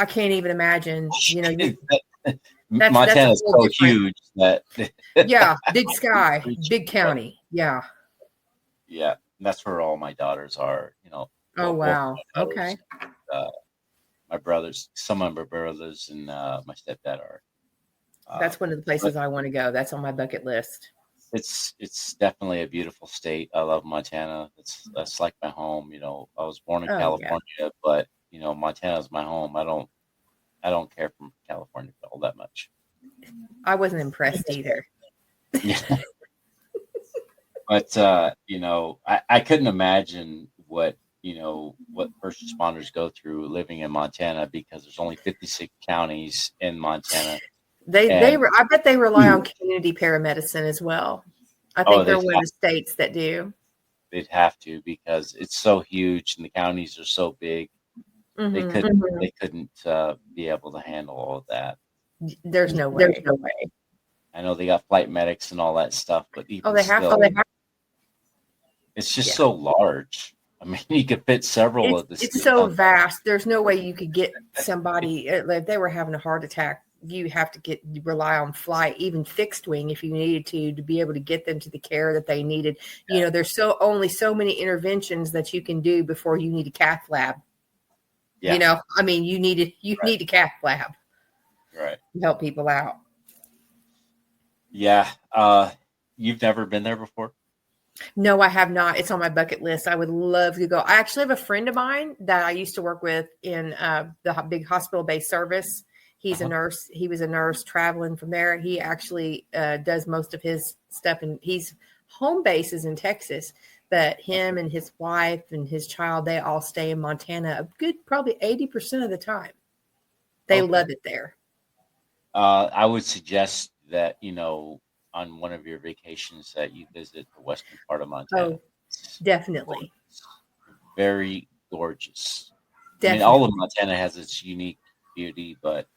can't even imagine. Montana is so huge that big sky, big county. Yeah. Yeah, that's where all my daughters are. Oh, Both my wow. brothers, Okay. uh, my brothers, some of my brothers, and my stepdad are. That's one of the But places I want to go. That's on my bucket list. it's definitely a beautiful state. I love Montana. That's like my home. I was born in Oh, yeah. California, but Montana is my home. I don't care for California all that much. I wasn't impressed either. Yeah. But I couldn't imagine what first responders go through living in Montana because there's only 56 counties in Montana. And I bet they rely on community paramedicine as well. I oh, think they're one of the states that do. they'd have to because it's so huge and the counties are so big. They Mm-hmm. couldn't they couldn't be able to handle all of that. There's no There's way. no way. I know they got flight medics and all that stuff, but Oh, even they have still, to. it's just Yeah. so large. I mean, you could fit several of the It's states so on. vast. There's no way you could get somebody if they were having a heart attack. You have to rely on flight, even fixed wing, if you needed to be able to get them to the care that they needed. There's only so many interventions that you can do before you need a cath lab. Yeah. I mean, you need a cath lab Right. to help people out. Yeah. You've never been there before? No, I have not. It's on my bucket list. I would love to go. I actually have a friend of mine that I used to work with in the big hospital-based service. He's a nurse. He was a nurse traveling from there. He actually does most of his stuff, and he's home base is in Texas. But him and his wife and his child, they all stay in Montana a good probably 80% of the time. They love it there. I would suggest that, on one of your vacations that you visit the western part of Montana. Oh, definitely. It's very gorgeous. Definitely. I mean, all of Montana has its unique beauty, but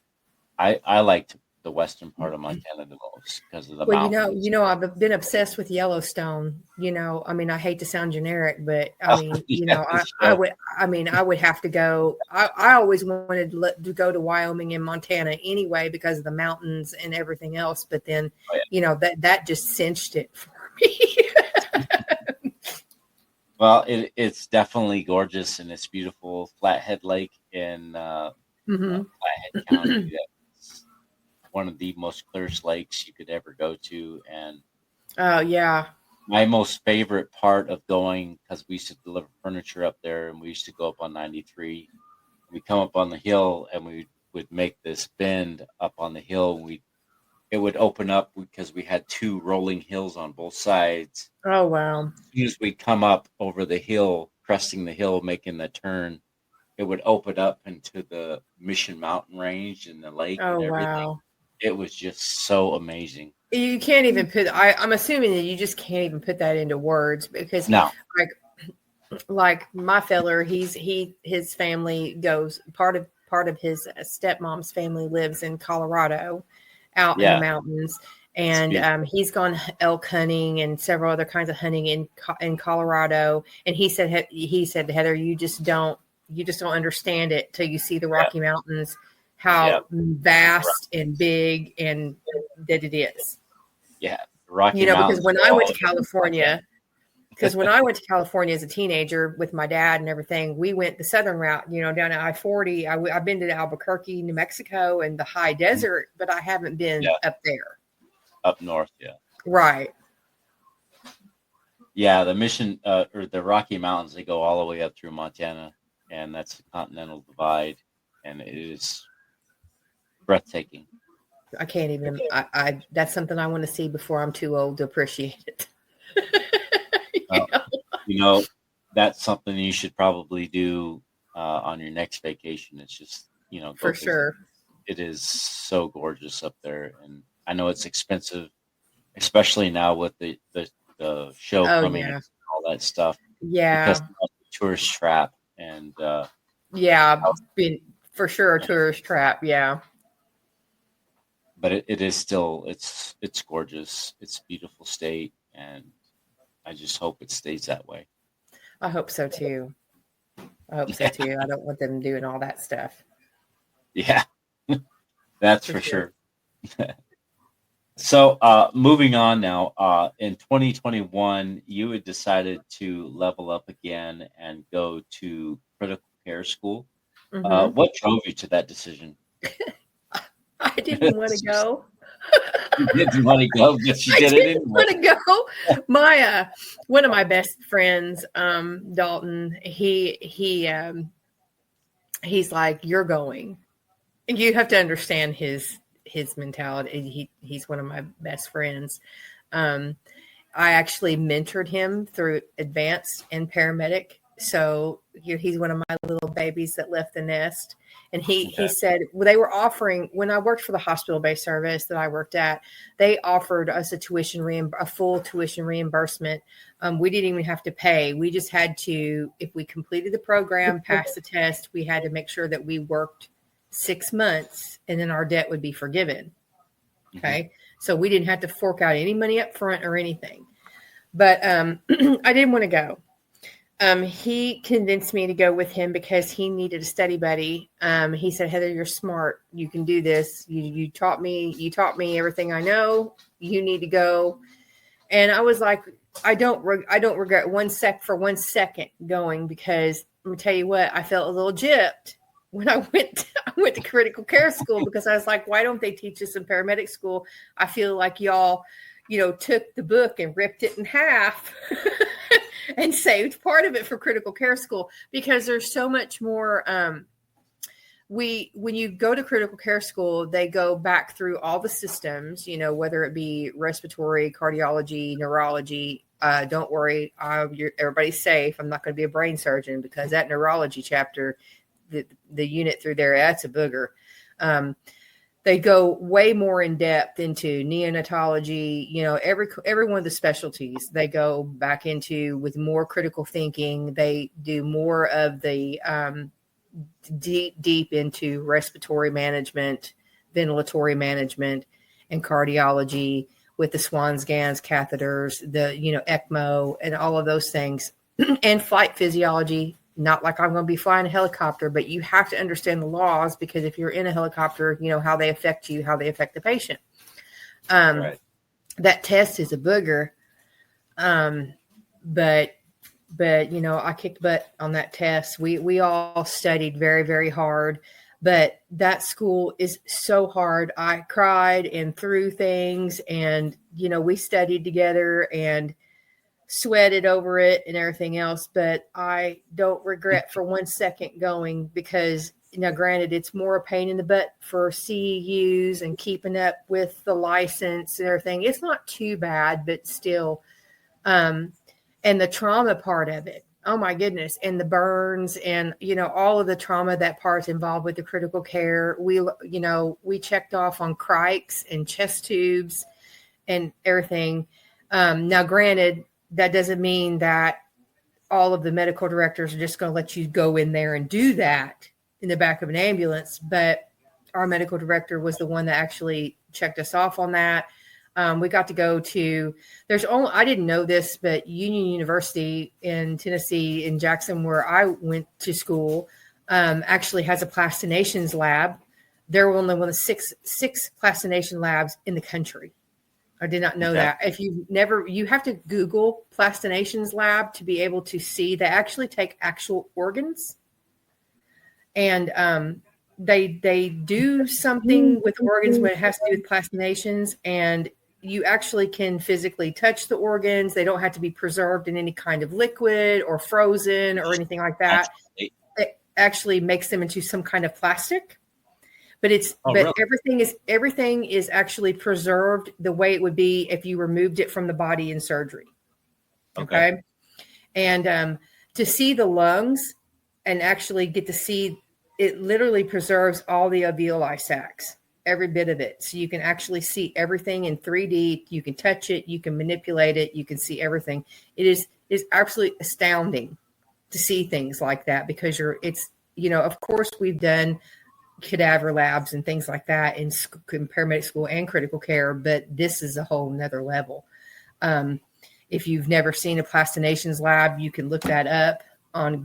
I liked the western part of Montana the most because of the mountains. I've been obsessed with Yellowstone. I mean, I hate to sound generic, but I mean, Yeah, I would have to go. I always wanted to go to Wyoming and Montana anyway because of the mountains and everything else. But then, that just cinched it for me. Well, it's definitely gorgeous and it's beautiful. Flathead Lake in Flathead County. That's one of the most clearest lakes you could ever go to. And oh yeah, my most favorite part of going, because we used to deliver furniture up there, and we used to go up on 93. We come up on the hill, and we would make this bend up on the hill. It would open up because we had two rolling hills on both sides. oh wow. As soon as we come up over the hill, cresting the hill, making the turn, it would open up into the Mission Mountain Range and the lake and everything. Wow. It was just so amazing. You can't even put. I'm assuming that you just can't even put that into words because, No. like my feller, his family goes. Part of his stepmom's family lives in Colorado, out in the mountains, and he's gone elk hunting and several other kinds of hunting in Colorado. And he said, Heather, you just don't understand it till you see the Rocky Mountains, how vast and big and that it is. Yeah, Rocky Mountains. Because when I went to California, as a teenager with my dad and everything, we went the southern route, down at I-40. I've been to Albuquerque, New Mexico, and the high desert, but I haven't been up there. Up north, yeah. Right. Yeah, the Mission or the Rocky Mountains, they go all the way up through Montana, and that's the Continental Divide, and it is breathtaking. I can't even. That's something I want to see before I'm too old to appreciate it. That's something you should probably do on your next vacation. It's just for sure. It is so gorgeous up there, and I know it's expensive, especially now with the show coming and all that stuff. Yeah, because it's a tourist trap, and been for sure a tourist trap. Yeah. But it is still it's gorgeous. It's a beautiful state, and I just hope it stays that way. I hope so too. I don't want them doing all that stuff. Yeah, that's for sure. So, moving on now, in 2021, you had decided to level up again and go to critical care school. Mhm. What drove you to that decision? I didn't want to go. You didn't want to go, but you I did it didn't anyway. want to go. My one of my best friends, Dalton, he's like, "You're going." And you have to understand his mentality. He's one of my best friends. Um, I actually mentored him through advanced and paramedic. So he's one of my little babies that left the nest. And he Okay. said, well, they were offering, when I worked for the hospital-based service that I worked at, they offered us a full tuition reimbursement. We didn't even have to pay. We just had to, if we completed the program, passed the test, we had to make sure that we worked 6 months and then our debt would be forgiven. Okay. So we didn't have to fork out any money up front or anything. But I didn't want to go. He convinced me to go with him because he needed a study buddy. He said, Heather, you're smart. You can do this. You taught me everything I know. You need to go. And I was like, I don't regret 1 second going, because I'm gonna tell you what, I felt a little gypped when I went to critical care school, because I was like, why don't they teach us in paramedic school? I feel like y'all, took the book and ripped it in half and saved part of it for critical care school, because there's so much more. When you go to critical care school, they go back through all the systems, whether it be respiratory, cardiology, neurology. Don't worry, everybody's safe. I'm not going to be a brain surgeon, because that neurology chapter, the unit through there, that's a booger. They go way more in depth into neonatology, every one of the specialties they go back into with more critical thinking. They do more of the deep into respiratory management, ventilatory management, and cardiology with the Swan scans, catheters, the ECMO, and all of those things, and flight physiology. Not like I'm going to be flying a helicopter, but you have to understand the laws, because if you're in a helicopter, how they affect you, how they affect the patient. Right. That test is a booger. But I kicked butt on that test. We all studied very, very hard, but that school is so hard. I cried and threw things, and, we studied together and sweated over it and everything else, but I don't regret for 1 second going, because now, granted, it's more a pain in the butt for CEUs and keeping up with the license and everything. It's not too bad, but still, and the trauma part of it. Oh my goodness. And the burns and, all of the trauma that part's involved with the critical care. We checked off on crikes and chest tubes and everything. Now, granted, that doesn't mean that all of the medical directors are just going to let you go in there and do that in the back of an ambulance. But our medical director was the one that actually checked us off on that. We got to go to, I didn't know this, but Union University in Tennessee, in Jackson, where I went to school, actually has a plastinations lab. They're only one of six plastination labs in the country. I did not know that. If you have to Google plastinations lab to be able to see. They actually take actual organs, and they do something with organs when it has to do with plastinations, and you actually can physically touch the organs. They don't have to be preserved in any kind of liquid or frozen or anything like that. It actually makes them into some kind of plastic. But Really? everything is actually preserved the way it would be if you removed it from the body in surgery. Okay. And to see the lungs and actually get to see, it literally preserves all the alveoli sacs, every bit of it. So you can actually see everything in 3D. You can touch it, you can manipulate it, you can see everything. It is absolutely astounding to see things like that, because of course we've done cadaver labs and things like that in paramedic school and critical care, but this is a whole nother level. If you've never seen a plastinations lab, you can look that up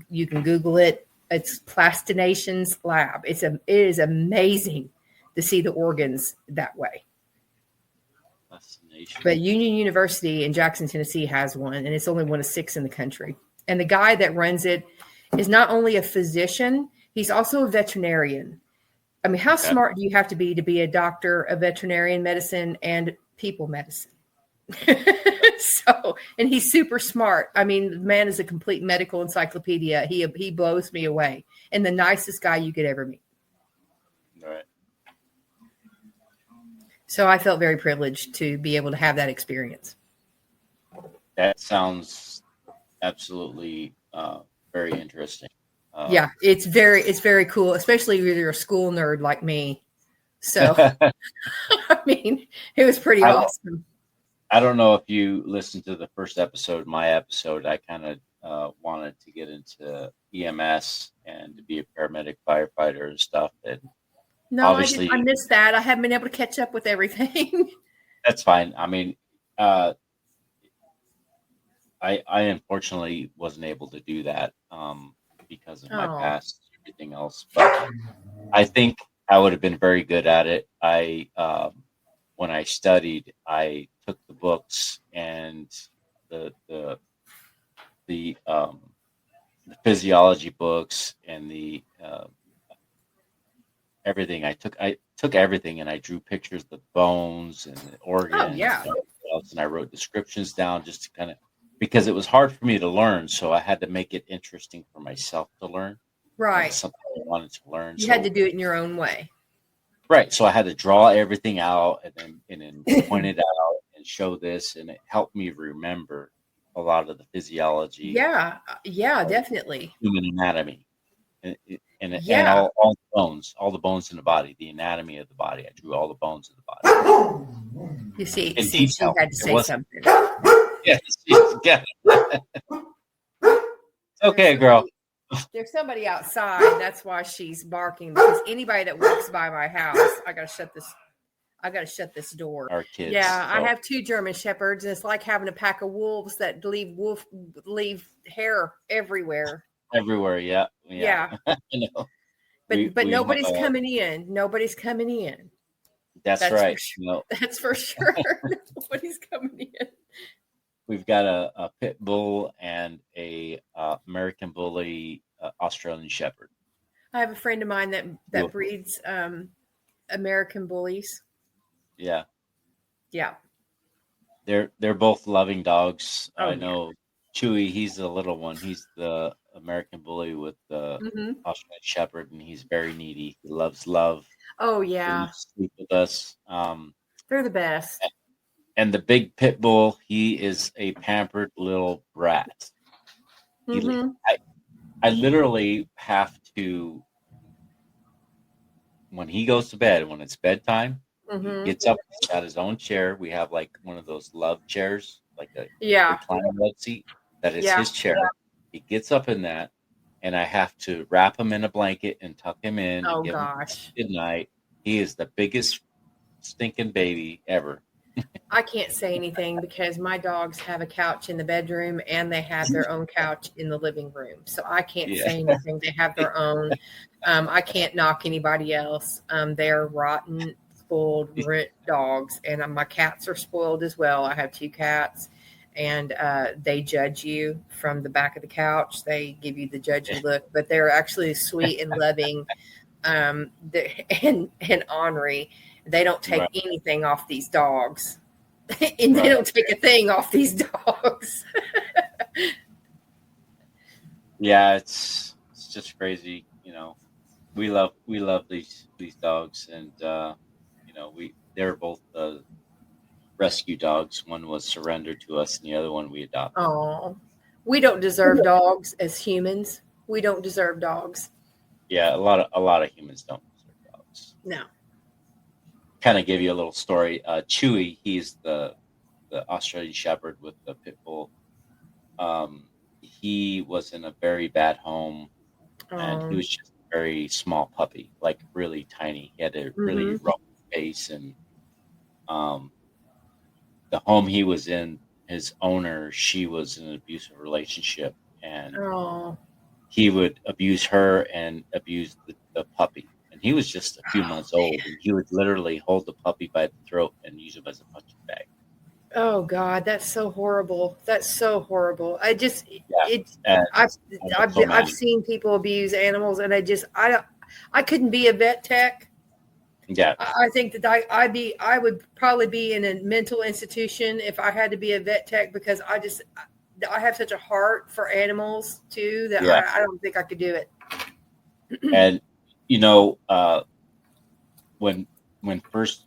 you can Google it. It's plastinations lab. It is amazing to see the organs that way. Fascination. But Union University in Jackson, Tennessee has one, and it's only one of 6 in the country. And the guy that runs it is not only a physician, he's also a veterinarian. I mean, how smart do you have to be a doctor of veterinarian medicine and people medicine? So, and he's super smart. I mean, the man is a complete medical encyclopedia. He blows me away, and the nicest guy you could ever meet. Right. So I felt very privileged to be able to have that experience. That sounds absolutely very interesting. Yeah, it's very cool, especially if you're a school nerd like me. So, I mean, it was pretty awesome. I don't know if you listened to the first episode, my episode. I kind of wanted to get into EMS and to be a paramedic firefighter and stuff. And no, obviously, I missed that. I haven't been able to catch up with everything. That's fine. I mean, I unfortunately wasn't able to do that because of my past and everything else. But I think I would have been very good at it. When I studied, I took the books and the physiology books and the everything. I took everything and I drew pictures of the bones and the organs. Oh, yeah. And I wrote descriptions down just to kind of, because it was hard for me to learn, so I had to make it interesting for myself to learn. Right. Something I wanted to learn. You had to do it in your own way. Right. So I had to draw everything out and then point it out and show this, and it helped me remember a lot of the physiology. Yeah, definitely. Human anatomy. And all the bones in the body, the anatomy of the body. I drew all the bones of the body. You see, she had to say something. Yes, okay, girl. There's somebody outside. That's why she's barking, because anybody that walks by my house, I gotta shut this door. Our kids. Yeah, I have 2 German shepherds, and it's like having a pack of wolves that leave hair everywhere. Everywhere, yeah. I know. But nobody's coming in. Nobody's coming in. That's right. That's for sure. Nobody's coming in. We've got a pit bull and a American bully Australian shepherd. I have a friend of mine that breeds American bullies. Yeah. Yeah. They're both loving dogs. Oh, I know Chewy, he's the little one. He's the American bully with the Australian shepherd, and he's very needy. He loves love. Oh yeah. He sleep with us. They're the best. And the big pit bull, he is a pampered little brat. I literally have to, when he goes to bed, when it's bedtime, he gets up, he's got his own chair. We have like one of those love chairs, like a recliner love seat. That is his chair. He gets up in that, and I have to wrap him in a blanket and tuck him in. Oh, and give gosh. him good night. He is the biggest stinking baby ever. I can't say anything because my dogs have a couch in the bedroom and they have their own couch in the living room. So I can't say anything. They have their own. I can't knock anybody else. They're rotten, spoiled dogs. And my cats are spoiled as well. I have 2 cats, and they judge you from the back of the couch. They give you the judgy look, but they're actually sweet and loving and ornery. They don't take anything off these dogs. And they don't take a thing off these dogs. Yeah, it's just crazy. We love these dogs, and they're both rescue dogs. One was surrendered to us, and the other one we adopted. Oh, we don't deserve dogs as humans. We don't deserve dogs. Yeah, a lot of humans don't deserve dogs. No. Kind of give you a little story. Chewy, he's the Australian shepherd with the pit bull. He was in a very bad home, and he was just a very small puppy, like really tiny. He had a really rough face, and the home he was in, his owner, she was in an abusive relationship, and he would abuse her and abuse the puppy. He was just a few months old, and he would literally hold the puppy by the throat and use him as a punching bag. Oh God, that's so horrible. That's so horrible. Yeah, it's, and I've, I got so I've mad. seen people abuse animals, and I couldn't be a vet tech. Yeah, I think that I would probably be in a mental institution if I had to be a vet tech, because I have such a heart for animals too that yeah, I don't think I could do it. and you know, when when first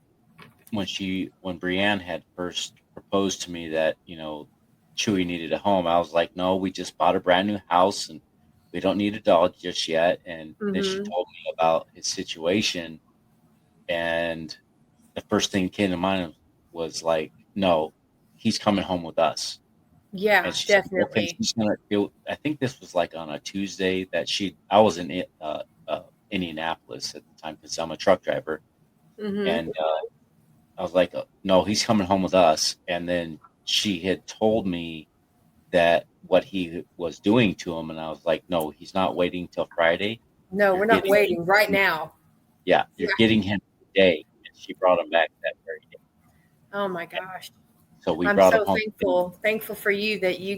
when Brienne had first proposed to me that Chewy needed a home, I was like, no, we just bought a brand new house and we don't need a dog just yet. And then she Hmm. told me about his situation, and the first thing that came to mind was like, no, he's coming home with us. Yeah, And she said, okay, definitely. she's gonna. I think this was like on a Tuesday that I was in Indianapolis at the time because I'm a truck driver, Hmm. and I was like, no, he's coming home with us. And then she had told me that what he was doing to him, and I was like, no, he's not waiting till Friday. No, You're we're not getting waiting right him, now. yeah, Yeah. you're getting him today. And she brought him back that very day. Oh my gosh. So we I'm brought him so home. thankful for you that you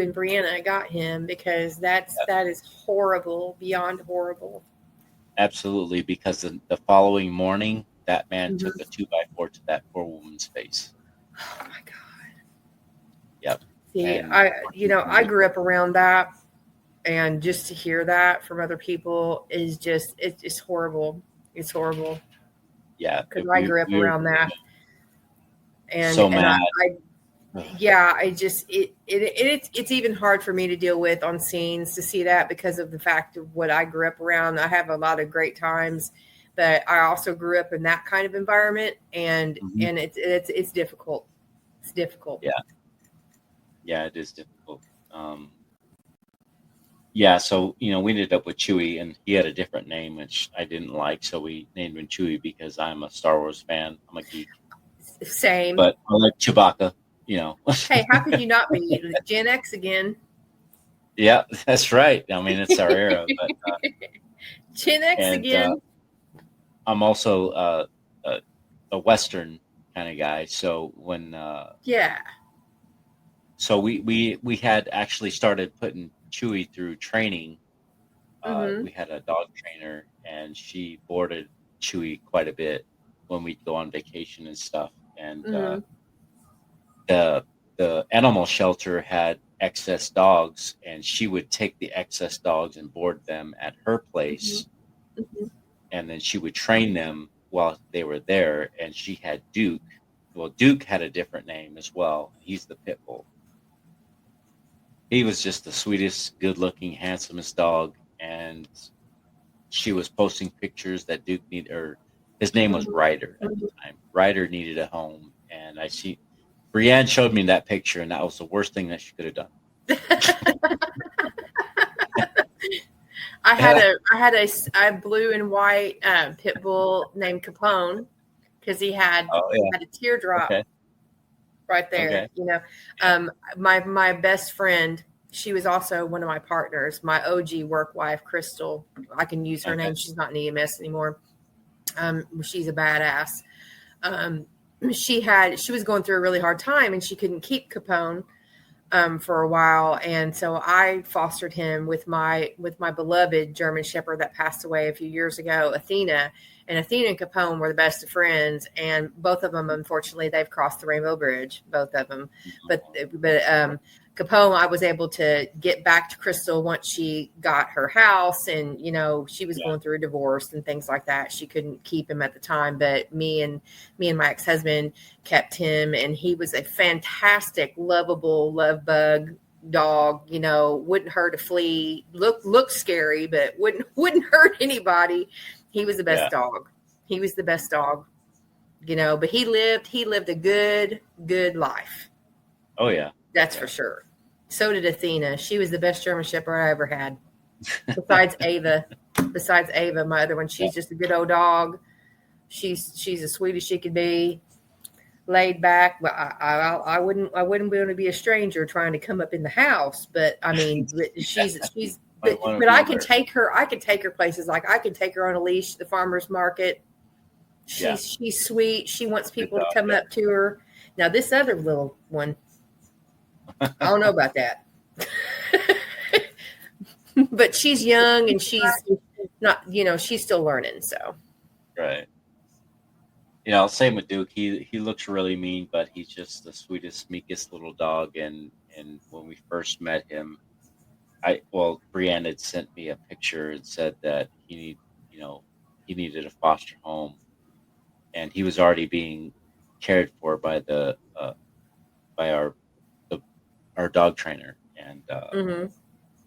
and Brianna got him, because that is horrible, beyond horrible. Absolutely, because the following morning, that man Hmm. took a 2x4 to that poor woman's face. Oh my God. Yep. See, And I grew up around that, and just to hear that from other people is it's horrible. It's horrible, yeah, because I grew up we were around that, so and mad. yeah, I just it's even hard for me to deal with on scenes to see that, because of the fact of what I grew up around. I have a lot of great times, but I also grew up in that kind of environment, and Mhm. it's difficult. It's difficult. Yeah, yeah, it is difficult. Yeah, so we ended up with Chewie, and he had a different name, which I didn't like, so we named him Chewie because I'm a Star Wars fan. I'm a geek, Same. but I like Chewbacca. You know, Hey, how could you not be Gen X again? yeah, that's right. I mean, it's our era, but Gen X and again. I'm also a Western kind of guy. So Yeah. we had actually started putting Chewie through training. Mm-hmm. We had a dog trainer, and she boarded Chewie quite a bit when we'd go on vacation and stuff. And Mm-hmm. the animal shelter had excess dogs, and she would take the excess dogs and board them at her place, Mm-hmm. and then she would train them while they were there. And she had Duke. Well, Duke had a different name as well. He's the pit bull. He was just the sweetest, good-looking, handsomest dog, and she was posting pictures that Duke needed, or his name was Ryder at the time. Ryder needed a home, and Brienne showed me that picture, and that was the worst thing that she could have done. I had a blue and white pit bull named Capone, because he had Oh yeah, a teardrop okay, right there. okay, My best friend, she was also one of my partners, my OG work wife, Crystal. I can use her okay, name. She's not in EMS anymore. She's a badass. Um, she was going through a really hard time, and she couldn't keep Capone for a while, and so I fostered him with my beloved German Shepherd that passed away a few years ago, Athena. And Athena and Capone were the best of friends, and both of them, unfortunately, they've crossed the Rainbow Bridge, both of them. But Capone, I was able to get back to Crystal once she got her house, and she was yeah, going through a divorce and things like that. She couldn't keep him at the time, but me and my ex-husband kept him, and he was a fantastic, lovable love bug dog. Wouldn't hurt a flea. Looked scary, but wouldn't hurt anybody. He was the best yeah. dog. He was the best dog. But he lived a good life. Oh yeah, That's yeah. for sure. So did Athena. She was the best German Shepherd I ever had. Besides Ava. My other one. She's just a good old dog. She's as sweet as she could be. Laid back, but I wouldn't want to be a stranger trying to come up in the house. But I mean, she's but I can take her. I can take her places. Like I can take her on a leash to the farmer's market. She's sweet. She wants people to come up to her. Now this other little one, I don't know about that. But she's young and she's not, she's still learning. So Right. Same with Duke. He looks really mean, but he's just the sweetest, meekest little dog. And when we first met him, Brianne had sent me a picture and said that he needed a foster home, and he was already being cared for by by the, our dog trainer. And mm-hmm.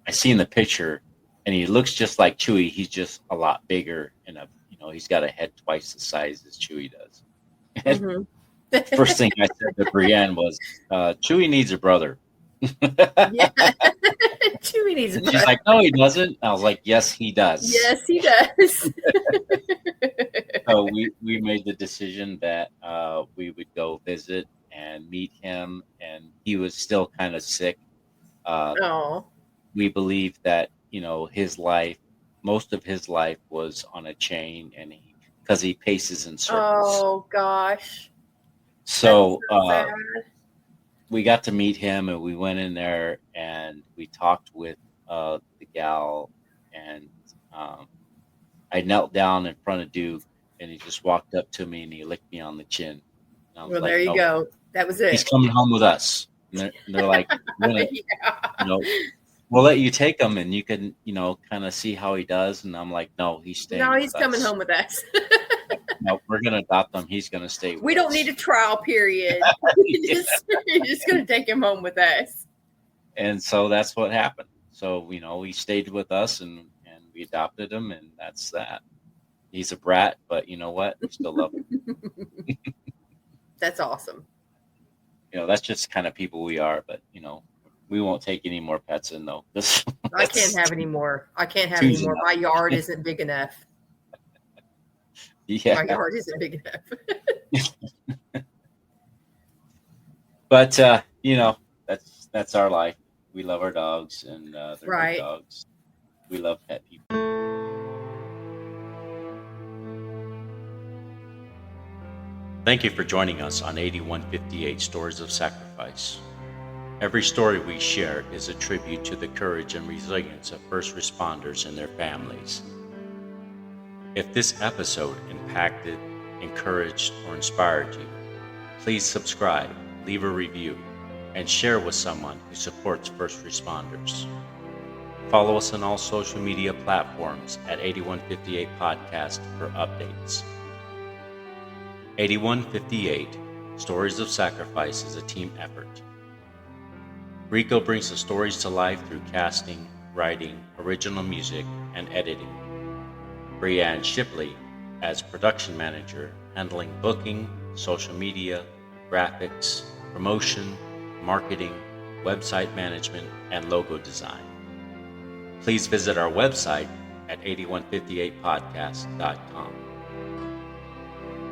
I seen the picture, and he looks just like Chewy. He's just a lot bigger, and he's got a head twice the size as Chewy does. And Mm-hmm. first thing I said to Brianne was, Chewy needs a brother. Yeah. Chewy needs a And brother. she's like, no, he doesn't. I was like, yes, he does. Yes, he does. So we made the decision that we would go visit and meet him, and he was still kind of sick. Oh. We believe that most of his life was on a chain, and because he paces in circles. Oh gosh. So, sad. we got to meet him, and we went in there and we talked with the gal, and I knelt down in front of Duke, and he just walked up to me and he licked me on the chin. And I was Well, like, there you go. That was it. He's coming home with us. And they're like, Yeah. we'll let you take him, and you can, kind of see how he does. And I'm like, no, he's staying. No, he's with coming us. home with us. No, we're gonna adopt him. He's gonna stay. We don't need a trial period. You're just gonna take him home with us. And so that's what happened. So he stayed with us, and we adopted him, and that's that. He's a brat, but you know what? We still love him. That's awesome. That's just kind of people we are. But we won't take any more pets in though. I can't have any more. My yard isn't big enough. Yeah. My yard isn't big enough. But that's our life. We love our dogs, and they're Right. good dogs. We love pet people. Thank you for joining us on 8158 Stories of Sacrifice. Every story we share is a tribute to the courage and resilience of first responders and their families. If this episode impacted, encouraged, or inspired you, please subscribe, leave a review, and share with someone who supports first responders. Follow us on all social media platforms at 8158 Podcast for updates. 8158 Stories of Sacrifice is a team effort. Rico brings the stories to life through casting, writing, original music, and editing. Brianne Shipley as production manager, handling booking, social media, graphics, promotion, marketing, website management, and logo design. Please visit our website at 8158podcast.com.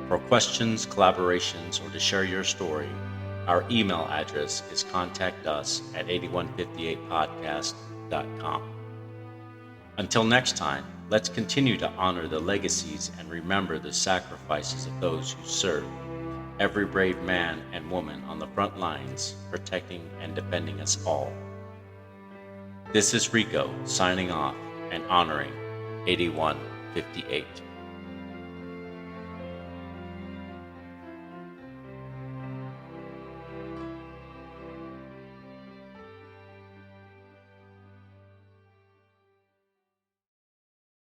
For questions, collaborations, or to share your story, our email address is contactus@8158podcast.com. Until next time, let's continue to honor the legacies and remember the sacrifices of those who serve, every brave man and woman on the front lines, protecting and defending us all. This is Rico signing off and honoring 8158.